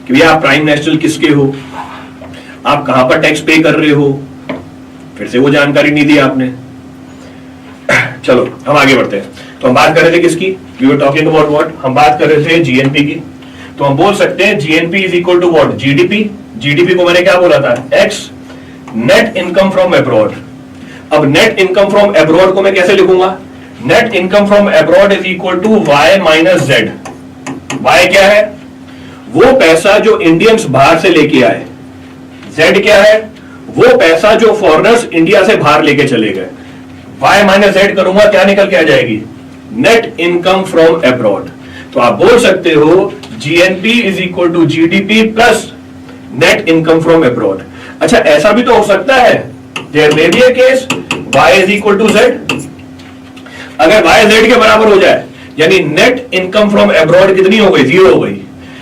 कि भैया आप प्राइम नेशनल किसके हो, आप कहां पर टैक्स पे कर रहे हो, फिर से वो जानकारी नहीं दी आपने। चलो हम आगे बढ़ते हैं। तो हम बात कर रहे थे किसकी, we were talking about what, हम बात कर रहे थे जीएनपी की। तो हम बोल सकते हैं GNP is equal to what, GDP. GDP को मैंने क्या बोला था, x net income from abroad. अब नेट इनकम फ्रॉम अब्रॉड को मैं कैसे लिखूंगा, net income from abroad is equal to y minus z. Y क्या है, वो पैसा जो इंडियंस बाहर से लेके आए। जेड क्या है, वो पैसा जो फॉरेनर्स इंडिया से बाहर लेके चले गए। वाई माइनस जेड करूंगा, क्या निकल के आ जाएगी, नेट इनकम फ्रॉम अब्रॉड। तो आप बोल सकते हो GNP is equal to GDP plus net income from abroad. अच्छा, ऐसा भी तो हो सकता है, there may be a case y is equal to z. अगर y z के बराबर हो जाए, यानी नेट इनकम फ्रॉम अब्रॉड कितनी हो गई, 0 हो गई,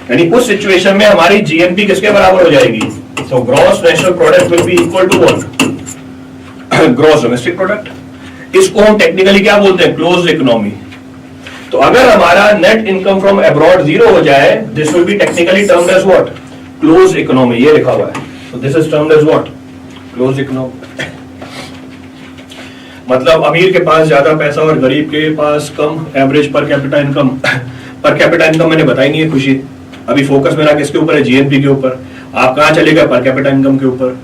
यानी उस सिचुएशन में हमारी जीएनपी किसके बराबर हो जाएगी, so gross national product will be equal to what, gross domestic product. इसको हम टेक्निकली क्या बोलते हैं, क्लोज्ड इकोनॉमी। तो अगर हमारा नेट इनकम फ्रॉम अब्रॉड 0 हो जाए, this will be technically termed as what, closed economy. ये लिखा हुआ है, so this is termed as what, closed economy। मतलब अमीर के पास ज्यादा पैसा और गरीब के पास कम, average per capita income. Per capita income मैंने बताई नहीं है, खुशी। अभी फोकस मेरा किसके ऊपर है, जीएनपी के ऊपर। आप कहां चले गए, पर कैपिटा इनकम के ऊपर।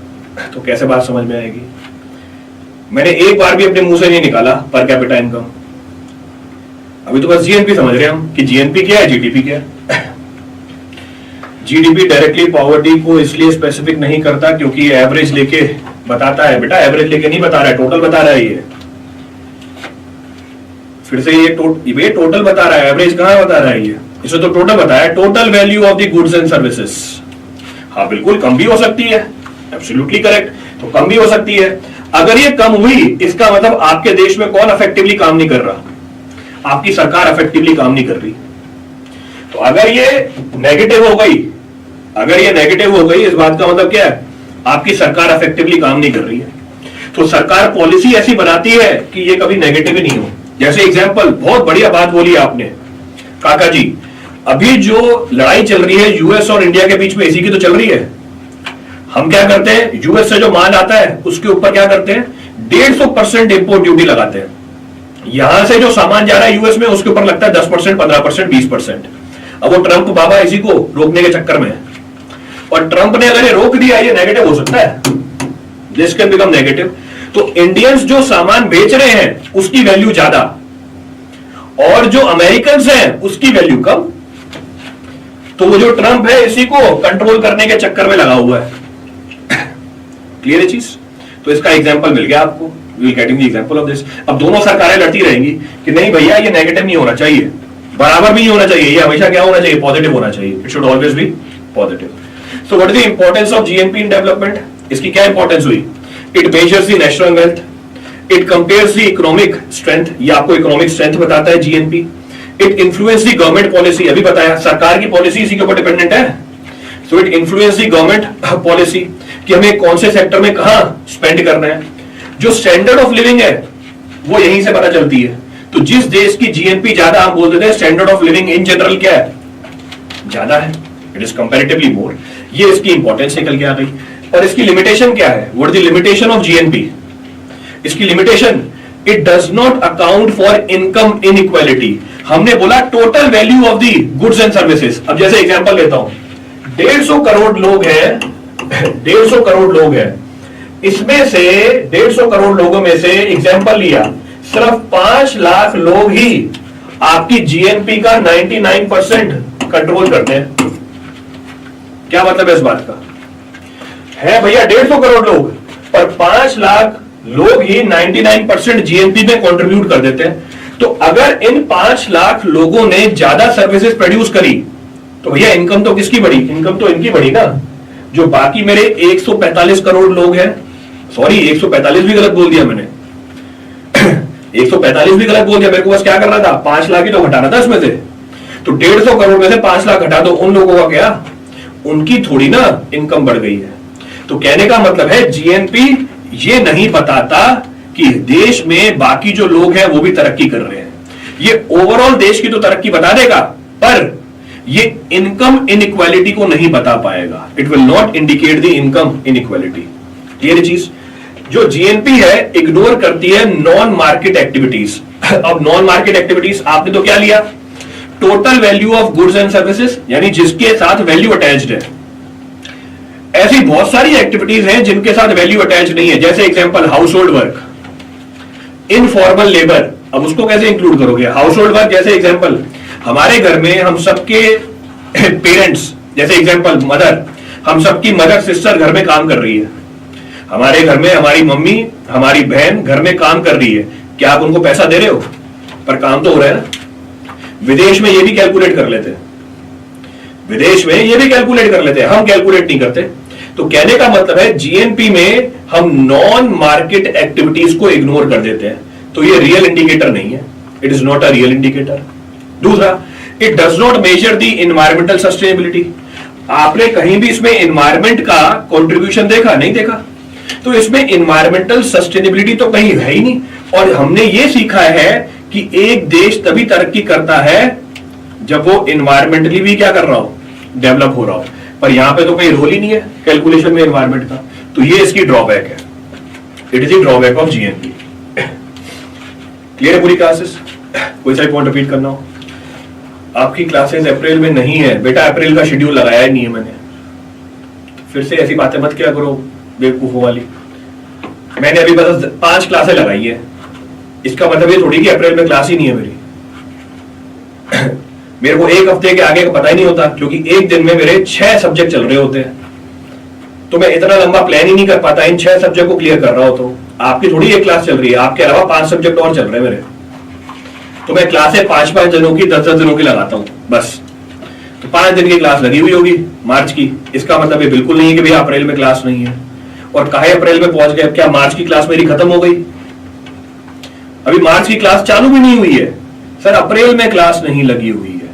तो कैसे बात समझ में आएगी, मैंने एक बार भी अपने मुंह से नहीं निकाला पर कैपिटा इनकम। अभी तो बस जीएनपी समझ रहे हैं हम कि जीएनपी क्या है, जीडीपी क्या है। जीडीपी डायरेक्टली पॉवर्टी को इसलिए स्पेसिफिक नहीं करता क्योंकि ये एवरेज लेके बताता है। बेटा एवरेज लेके नहीं बता रहा है, टोटल बता रहा है। ये फिर से ये टोटल बता रहा है, एवरेज कहां बता रहा है, ये इसे तो टोटल बताया, total value of the goods and services. हाँ बिल्कुल कम भी हो सकती है, एब्सोल्युटली करेक्ट, तो कम भी हो सकती है। अगर ये कम हुई, इसका मतलब आपके देश में कौन इफेक्टिवली काम नहीं कर रहा, आपकी सरकार इफेक्टिवली काम नहीं कर रही। तो अगर ये नेगेटिव हो गई, अगर ये नेगेटिव हो गई, इस बात का मतलब क्या है, आपकी सरकार इफेक्टिवली काम नहीं कर रही है। तो सरकार पॉलिसी ऐसी बनाती है कि ये कभी नेगेटिव ही नहीं हो। जैसे एग्जांपल, बहुत बढ़िया बात बोली आपने काका जी, अभी जो लड़ाई चल रही है यूएस और इंडिया के बीच में, इसी की तो चल रही है। हम क्या करते हैं, यूएस से जो माल आता है उसके ऊपर क्या करते हैं, 150% इंपोर्ट ड्यूटी लगाते हैं। यहां से जो सामान जा रहा है यूएस में, उसके ऊपर लगता है 10%, 15%, 20%। अब वो ट्रंप बाबा इसी को रोकने के चक्कर में है, और ट्रंप ने अगर ये रोक दिया, ये नेगेटिव हो सकता है, दिस कैन बिकम नेगेटिव। तो इंडियंस जो सामान बेच रहे हैं उसकी वैल्यू ज्यादा, और जो अमेरिकन हैं उसकी वैल्यू कम। तो वो जो ट्रंप है इसी को कंट्रोल करने के चक्कर में लगा हुआ है। क्लियर है चीज। तो इसका एग्जांपल मिल गया आपको, we will getting the example of this. अब दोनों सरकारें लड़ती रहेंगी कि नहीं भैया ये नेगेटिव नहीं होना चाहिए, बराबर भी नहीं होना चाहिए, ये हमेशा क्या होना चाहिए, पॉजिटिव होना चाहिए, it should always be positive. So what is the importance of GNP in development, इसकी क्या इंपॉर्टेंस हुई, it measures the national wealth, it compares the economic strength, ये आपको इकोनॉमिक स्ट्रेंथ बताता है GNP. It influence the government policy, अभी बताया सरकार की पॉलिसी इसी के ऊपर डिपेंडेंट है। So it influence the government policy कि हमें कौन से सेक्टर में कहां स्पेंड करना है। जो स्टैंडर्ड ऑफ लिविंग है वो यहीं से पता चलती है। तो जिस देश की जीएनपी ज्यादा, हम बोल देते हैं standard of living in general क्या है, ज्यादा है, इट इज कंपैरेटिवली मोर। ये इसकी इंपॉर्टेंस निकल के आ गई। और इसकी लिमिटेशन क्या है, what is the limitation of GNP, इसकी limitation, it does not account for income inequality. हमने बोला total value of the goods and services. अब जैसे एग्जांपल लेता हूं, 150 करोड़ लोग हैं, 150 करोड़ लोग हैं, इसमें से 150 करोड़ लोगों में से एग्जांपल लिया, सिर्फ 5 लाख लोग ही आपकी जीएनपी का 99% कंट्रोल करते हैं। क्या मतलब है इस बात का, है भैया 150 करोड़ लोग, पर 5 लाख लोग ही 99% जीएनपी में कंट्रीब्यूट कर देते हैं। तो अगर इन 5 लाख लोगों ने ज्यादा सर्विसेज प्रोड्यूस करी, तो भैया इनकम तो किसकी बढ़ी, इनकम तो इनकी बढ़ी ना। जो बाकी मेरे 145 करोड़ लोग हैं, सॉरी 145 भी गलत बोल दिया मैंने 145 भी गलत बोल दिया, मेरे को बस क्या करना था, 5 लाख ही तो घटाना था इसमें से। तो 150 करोड़ में से 5 लाख घटा दो, उन लोगों का क्या, उनकी थोड़ी ना इनकम बढ़ गई है। तो कहने का मतलब है जीएनपी ये नहीं बताता कि देश में बाकी जो लोग हैं वो भी तरक्की कर रहे हैं। ये ओवरऑल देश की तो तरक्की बता देगा, पर ये इनकम इनइक्वालिटी को नहीं बता पाएगा। It will not indicate the income inequality. ये चीज जो जीएनपी है इग्नोर करती है नॉन मार्केट एक्टिविटीज। अब नॉन मार्केट एक्टिविटीज आपने तो क्या लिया, total value of goods and services, यानी जिसके साथ वैल्यू अटैच्ड है। ऐसी बहुत सारी एक्टिविटीज हैं जिनके साथ वैल्यू अटैच्ड नहीं है, जैसे example house hold work, informal labour. अब उसको कैसे इंक्लूड करोगे? हाउस होल्ड वर्क जैसे एग्जांपल, हमारे घर में हम सबके पेरेंट्स, जैसे एग्जांपल मदर, हम सबकी मदर सिस्टर घर में काम कर रही है। हमारे घर में हमारी मम्मी, हमारी बहन घर में काम कर रही है। क्या आप उनको पैसा दे रहे हो? पर काम तो हो रहा है ना। विदेश में ये भी कैलकुलेट कर लेते हैं, विदेश में ये भी कैलकुलेट कर लेते हैं, हम कैलकुलेट नहीं करते। तो कहने का मतलब है जीएनपी में हम नॉन मार्केट एक्टिविटीज को इग्नोर कर देते हैं, तो ये रियल इंडिकेटर नहीं है, it is not a real indicator. दूसरा, it does not measure the environmental sustainability. आपने कहीं भी इसमें एनवायरमेंट का कंट्रीब्यूशन देखा? नहीं देखा। तो इसमें एनवायरमेंटल सस्टेनेबिलिटी तो कहीं है ही नहीं। और हमने ये सीखा है कि एक देश तभी तरक्की करता है जब वो एनवायरमेंटली भी क्या कर रहा हो, डेवलप हो रहा हो। पर यहां पे तो कोई रोल ही नहीं है कैलकुलेशन में एनवायरमेंट का, तो ये इसकी ड्रॉबैक है। It is the drawback of GNP. Clear है पूरी क्लासेस? कोई सा पॉइंट रिपीट करना हो? आपकी क्लासेस अप्रैल में नहीं है बेटा, अप्रैल का शेड्यूल लगाया ही नहीं है मैंने। फिर से ऐसी बातें मत क्या करो बेवकूफों वाली। मैंने अभी बस 5 क्लासें लगाई है, इसका मतलब ये थोड़ी कि अप्रैल में क्लास ही नहीं है मेरी। मेरे को एक हफ्ते के आगे का पता ही नहीं होता, क्योंकि एक दिन में मेरे 6 सब्जेक्ट चल रहे होते हैं, तो मैं इतना लंबा प्लान ही नहीं कर पाता इन 6 सब्जेक्ट को क्लियर कर रहा हो। तो आपकी थोड़ी एक क्लास चल रही है, आपके अलावा 5 सब्जेक्ट और चल रहे हैं मेरे। तो मैं क्लासें 5-5 दिनों की, 10-10 दिनों की लगाता हूं बस। तो 5 दिन की क्लास लगी हुई होगी मार्च की। इसका मतलब ये बिल्कुल नहीं है कि भैया अप्रैल में क्लास नहीं है। और काहे अप्रैल में पहुंच गए? क्या मार्च की क्लास मेरी खत्म हो गई? अभी मार्च की क्लास चालू भी नहीं हुई है सर, अप्रैल में क्लास नहीं लगी हुई है,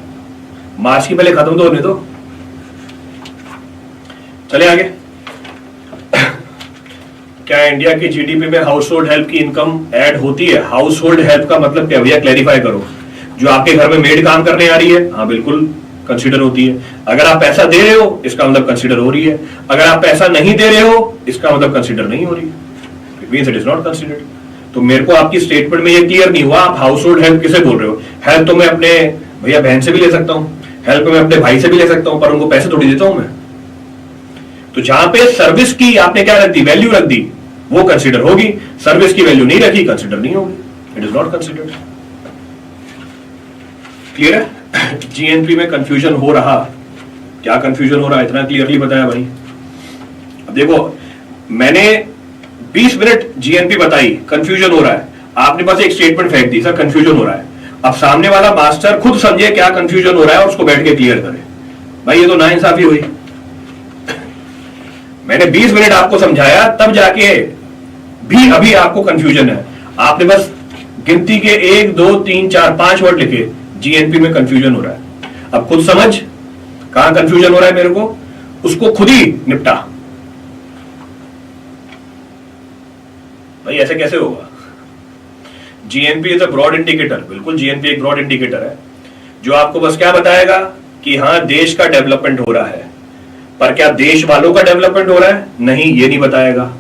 मार्च की पहले खत्म तो होने दो। चले आगे। क्या इंडिया की जीडीपी में हाउस होल्ड हेल्प की इनकम ऐड होती है? हाउस होल्ड हेल्प का मतलब क्या भैया, क्लैरिफाई करो। जो आपके घर में मेड काम करने आ रही है, हाँ बिल्कुल कंसीडर होती है। अगर आप पैसा दे रहे हो इसका मतलब कंसीडर हो रही है, अगर आप पैसा नहीं दे रहे हो इसका मतलब कंसीडर नहीं हो रही है, it means it is not considered. तो मेरे को आपकी स्टेटमेंट में ये क्लियर नहीं हुआ, आप हाउस होल्ड हेल्प किसे बोल रहे हो? हेल्प तो मैं अपने भैया बहन से भी ले सकता हूं, हेल्प मैं अपने भाई से भी ले सकता हूं, पर उनको पैसे थोड़ी देता हूं मैं। तो जहां पे सर्विस की आपने क्या रख दी, वैल्यू रख दी, वो कंसीडर होगी। सर्विस की वैल्यू नहीं रखी, कंसीडर नहीं होगी, it is not considered. Clear है? जीएनपी में कंफ्यूजन हो रहा, क्या कंफ्यूजन हो रहा है इतना क्लियरली बताया भाई। अब देखो मैंने 20 मिनट जीएनपी बताई, कंफ्यूजन हो रहा है, आपने बस एक स्टेटमेंट फेंक दी सर कंफ्यूजन हो रहा है। अब सामने वाला मास्टर खुद समझे क्या कंफ्यूजन हो रहा है और उसको बैठ के क्लियर करे। भाई ये तो नाइंसाफी हुई। मैंने 20 मिनट आपको समझाया, तब जाके भी अभी आपको कंफ्यूजन है। आपने बस गिनती के 1 2 3 4 5 वर्ड लिखे, जीएनपी में कंफ्यूजन हो रहा है। अब खुद समझ कहां कंफ्यूजन हो रहा है मेरे को, उसको खुद ही निपटा। भाई ऐसे कैसे होगा? GNP is a broad indicator, बिल्कुल जीएनपी एक ब्रॉड इंडिकेटर है जो आपको बस क्या बताएगा कि हाँ देश का डेवलपमेंट हो रहा है, पर क्या देश वालों का डेवलपमेंट हो रहा है? नहीं, ये नहीं बताएगा।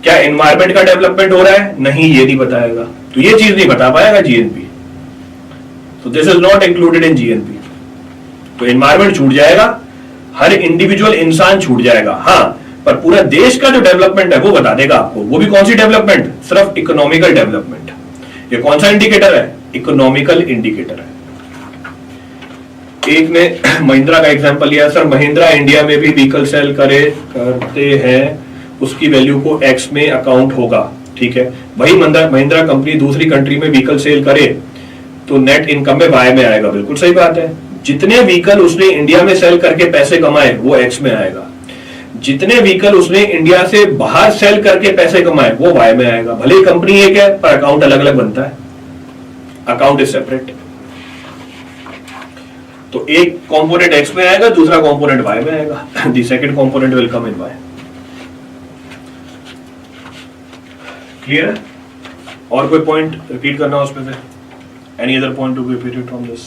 क्या एनवायरमेंट का डेवलपमेंट हो रहा है? नहीं, ये नहीं बताएगा। तो ये चीज नहीं बता पाएगा जीएनपी, तो this is not included in GNP. तो एनवायरमेंट छूट जाएगा, हर इंडिविजुअल इंसान छूट जाएगा, हाँ, पर पूरा देश का जो डेवलपमेंट है वो बता देगा आपको। वो भी कौन सी डेवलपमेंट? सिर्फ इकोनॉमिकल डेवलपमेंट। ये कौन सा इंडिकेटर है? इकोनॉमिकल इंडिकेटर है। एक ने महिंद्रा का एग्जांपल लिया, सर महिंद्रा इंडिया में भी व्हीकल सेल करते हैं, उसकी वैल्यू को एक्स में अकाउंट होगा, ठीक है। वही महिंद्रा कंपनी दूसरी कंट्री में व्हीकल सेल करे तो नेट इनकम में वाई में आएगा, बिल्कुल सही बात है। जितने व्हीकल उसने इंडिया में सेल करके पैसे कमाए वो एक्स में आएगा, जितने व्हीकल उसने इंडिया से बाहर सेल करके पैसे कमाए वो वाई में आएगा। भले ही कंपनी एक है पर अकाउंट अलग अलग बनता है, अकाउंट इज सेपरेट। तो एक कंपोनेंट एक्स में आएगा, दूसरा कंपोनेंट वाई में आएगा, the second component will come in y. Clear है? और कोई पॉइंट रिपीट करना उसमें से? Any other point to be repeated from this?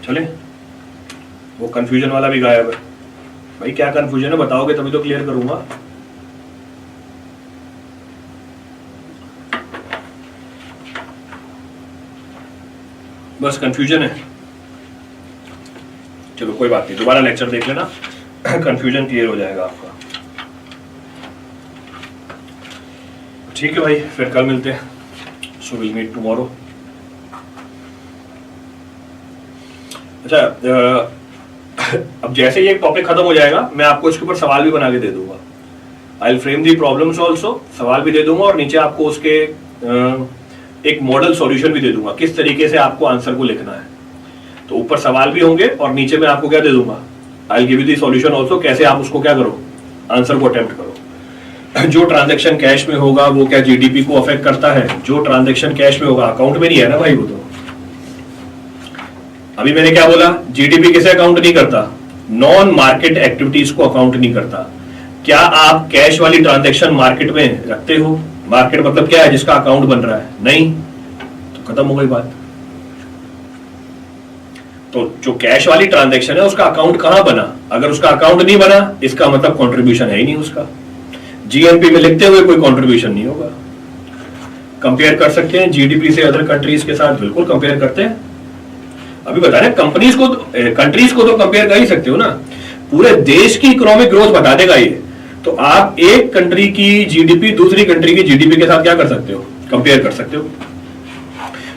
चले, वो कंफ्यूजन वाला भी गायब है। भाई क्या कंफ्यूजन है बताओगे तभी तो क्लियर करूंगा। बस कंफ्यूजन है। चलो कोई बात नहीं, दोबारा लेक्चर देख लेना, कंफ्यूजन क्लियर हो जाएगा आपका। ठीक है भाई, फिर कल मिलते हैं। So will meet tomorrow. अच्छा, अब जैसे ये टॉपिक खत्म हो जाएगा मैं आपको इसके ऊपर सवाल भी बना के दे दूंगा। I will frame the problems also, सवाल भी दे दूंगा और नीचे आपको उसके एक मॉडल सॉल्यूशन भी दे दूंगा, किस तरीके से आपको आंसर को लिखना है। तो ऊपर सवाल भी होंगे और नीचे मैं आपको क्या दे दूंगा, I will give you the solution also, कैसे आप उसको क्या करो, आंसर को अटेम्प्ट करो। जो ट्रांजैक्शन कैश में होगा वो क्या जीडीपी को अफेक्ट करता है? जो ट्रांजैक्शन कैश में होगा, अकाउंट में नहीं है ना भाई वो तो। अभी मैंने क्या बोला, जीडीपी किसे अकाउंट नहीं करता? नॉन मार्केट एक्टिविटीज को अकाउंट नहीं करता। क्या आप कैश वाली ट्रांजैक्शन मार्केट में रखते हो? मार्केट मतलब क्या है? जिसका अकाउंट बन रहा है, नहीं तो खत्म हो गई बात। तो जो कैश वाली ट्रांजैक्शन है उसका अकाउंट कहां बना? अगर उसका अकाउंट नहीं बना इसका मतलब कंट्रीब्यूशन है ही नहीं उसका। जीएनपी में लिखते हुए कोई कंट्रीब्यूशन नहीं होगा। कंपेयर कर सकते हैं जीडीपी से अदर कंट्रीज के साथ, बिल्कुल कंपेयर करते हैं। अभी बता रहे कंपनीज को, कंट्रीज को तो कंपेयर कर ही सकते हो ना, पूरे देश की इकोनॉमिक ग्रोथ बता देगा ये। तो आप एक कंट्री की जीडीपी दूसरी कंट्री की जीडीपी के साथ क्या कर सकते हो, कंपेयर कर सकते हो।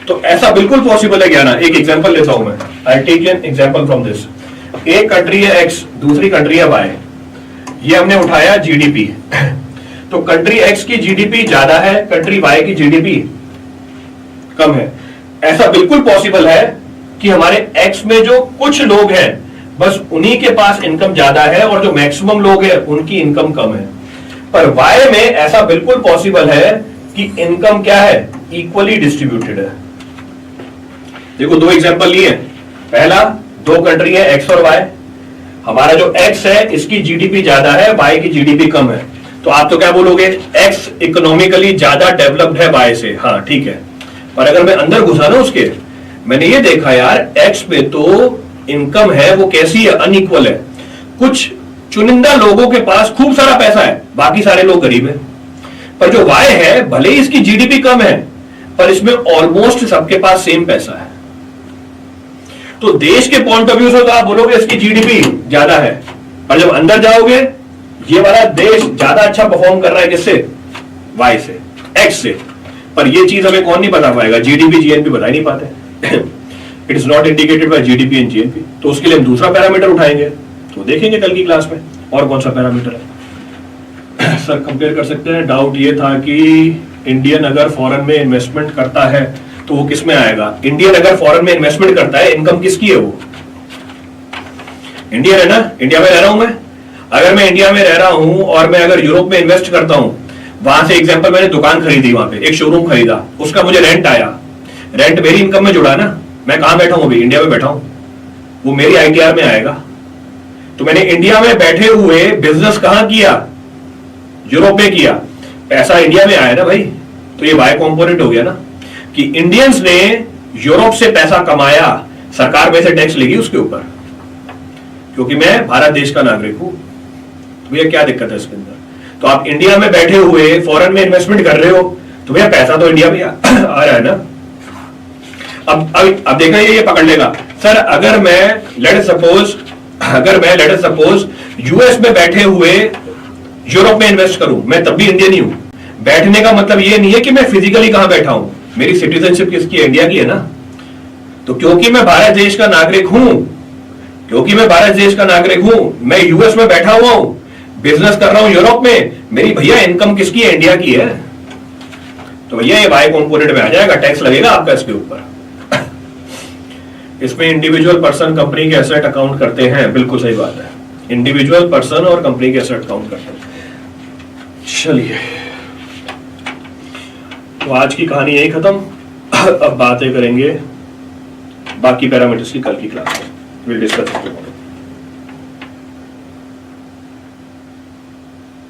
तो ऐसा बिल्कुल पॉसिबल है क्या ना। एक एग्जांपल लेता हूं मैं, I take an example from this. एक कंट्री है एक्स, दूसरी कंट्री है वाई, ये हमने उठाया जीडीपी। तो कंट्री एक्स की जीडीपी ज्यादा है, कंट्री वाई की जीडीपी कम है। ऐसा बिल्कुल पॉसिबल है कि हमारे एक्स में जो कुछ लोग हैं बस उन्हीं के पास इनकम ज्यादा है और जो मैक्सिमम लोग हैं उनकी इनकम कम है। पर वाई में ऐसा बिल्कुल पॉसिबल है कि इनकम क्या है, इक्वली डिस्ट्रीब्यूटेड है। देखो दो एग्जांपल लिए, पहला दो कंट्री है एक्स और वाई, हमारा जो एक्स है इसकी जीडीपी ज्यादा है, वाई की जीडीपी कम है। तो आप तो क्या बोलोगे, एक्स इकोनॉमिकली ज्यादा डेवलप्ड है वाई से, हाँ ठीक है। पर अगर मैं अंदर घुसा ना उसके, मैंने ये देखा यार एक्स में तो इनकम है वो कैसी है, अनइक्वल है। कुछ चुनिंदा लोगों के पास खूब सारा पैसा है, बाकी सारे लोग गरीब हैं। पर जो वाई है भले ही इसकी जीडीपी कम है पर इसमें ऑलमोस्ट सबके पास सेम पैसा है। तो देश के पॉइंट ऑफ व्यू से तो आप बोलोगे इसकी जीडीपी ज्यादा है, पर जब अंदर जाओगे ये वाला देश ज्यादा अच्छा परफॉर्म कर रहा है किससे, वाई से, एक्स से। पर ये चीज हमें कौन नहीं बता पाएगा, जीडीपी जीएनपी बता ही नहीं पाते। It is not indicated by GDP and GNP. तो उसके लिए हम दूसरा पैरामीटर उठाएंगे, तो देखेंगे कल की क्लास में और कौन सा पैरामीटर है। सर कंपेयर कर सकते हैं। डाउट ये था कि इंडियन अगर फॉरेन में इन्वेस्टमेंट करता है तो वो किस में आएगा। इंडियन अगर फॉरेन में इन्वेस्टमेंट करता है, इनकम किसकी है, वो इंडियन है ना, इंडिया में रह रहा हूं मैं। अगर मैं इंडिया में रह रहा हूं और मैं अगर यूरोप में इन्वेस्ट करता हूं, वहां से एग्जांपल मैंने दुकान खरीदी, वहां पे एक शोरूम खरीदा, उसका मुझे रेंट आया, रेंट मेरी इनकम में जुड़ा ना। मैं कहां बैठा हूं, अभी इंडिया में बैठा हूं, वो मेरी आईटीआर में आएगा। तो मैंने इंडिया में बैठे हुए बिजनेस कहां किया, यूरोप में किया, पैसा इंडिया में आया ना भाई। तो ये वाई कॉम्पोनेंट हो गया ना, कि इंडियंस ने यूरोप से पैसा कमाया, सरकार में से टैक्स लेगी उसके ऊपर, क्योंकि मैं भारत देश का नागरिक हूं। तो भैया क्या दिक्कत है इसके अंदर। तो आप इंडिया में बैठे हुए फॉरेन में इन्वेस्टमेंट कर रहे हो, तो भैया पैसा तो इंडिया में आ रहा है ना। अब देखना ये पकड़ लेगा। सर अगर मैं लेट सपोज यूएस में बैठे हुए यूरोप में इन्वेस्ट करूं, मैं तब भी इंडियन ही हूं। बैठने का मतलब ये नहीं है कि मैं फिजिकली कहां बैठा हूं, मेरी सिटीजनशिप किसकी है, इंडिया की है ना। तो क्योंकि मैं भारत देश का नागरिक हूं, मैं यूएस में बैठा हुआ हूं, बिजनेस कर रहा हूं यूरोप में, मेरी भैया इनकम किसकी है, इंडिया की है। तो भैया ये वाई कंपोनेंट में आ जाएगा, टैक्स लगेगा आपका इसके ऊपर। इसमें इंडिविजुअल पर्सन कंपनी के एसेट अकाउंट करते हैं, बिल्कुल सही बात है, इंडिविजुअल पर्सन और कंपनी के एसेट अकाउंट करते हैं। चलिए तो आज की कहानी यही खत्म। अब बातें करेंगे बाकी पैरामीटर्स की कल की क्लास में, विल डिस्कस।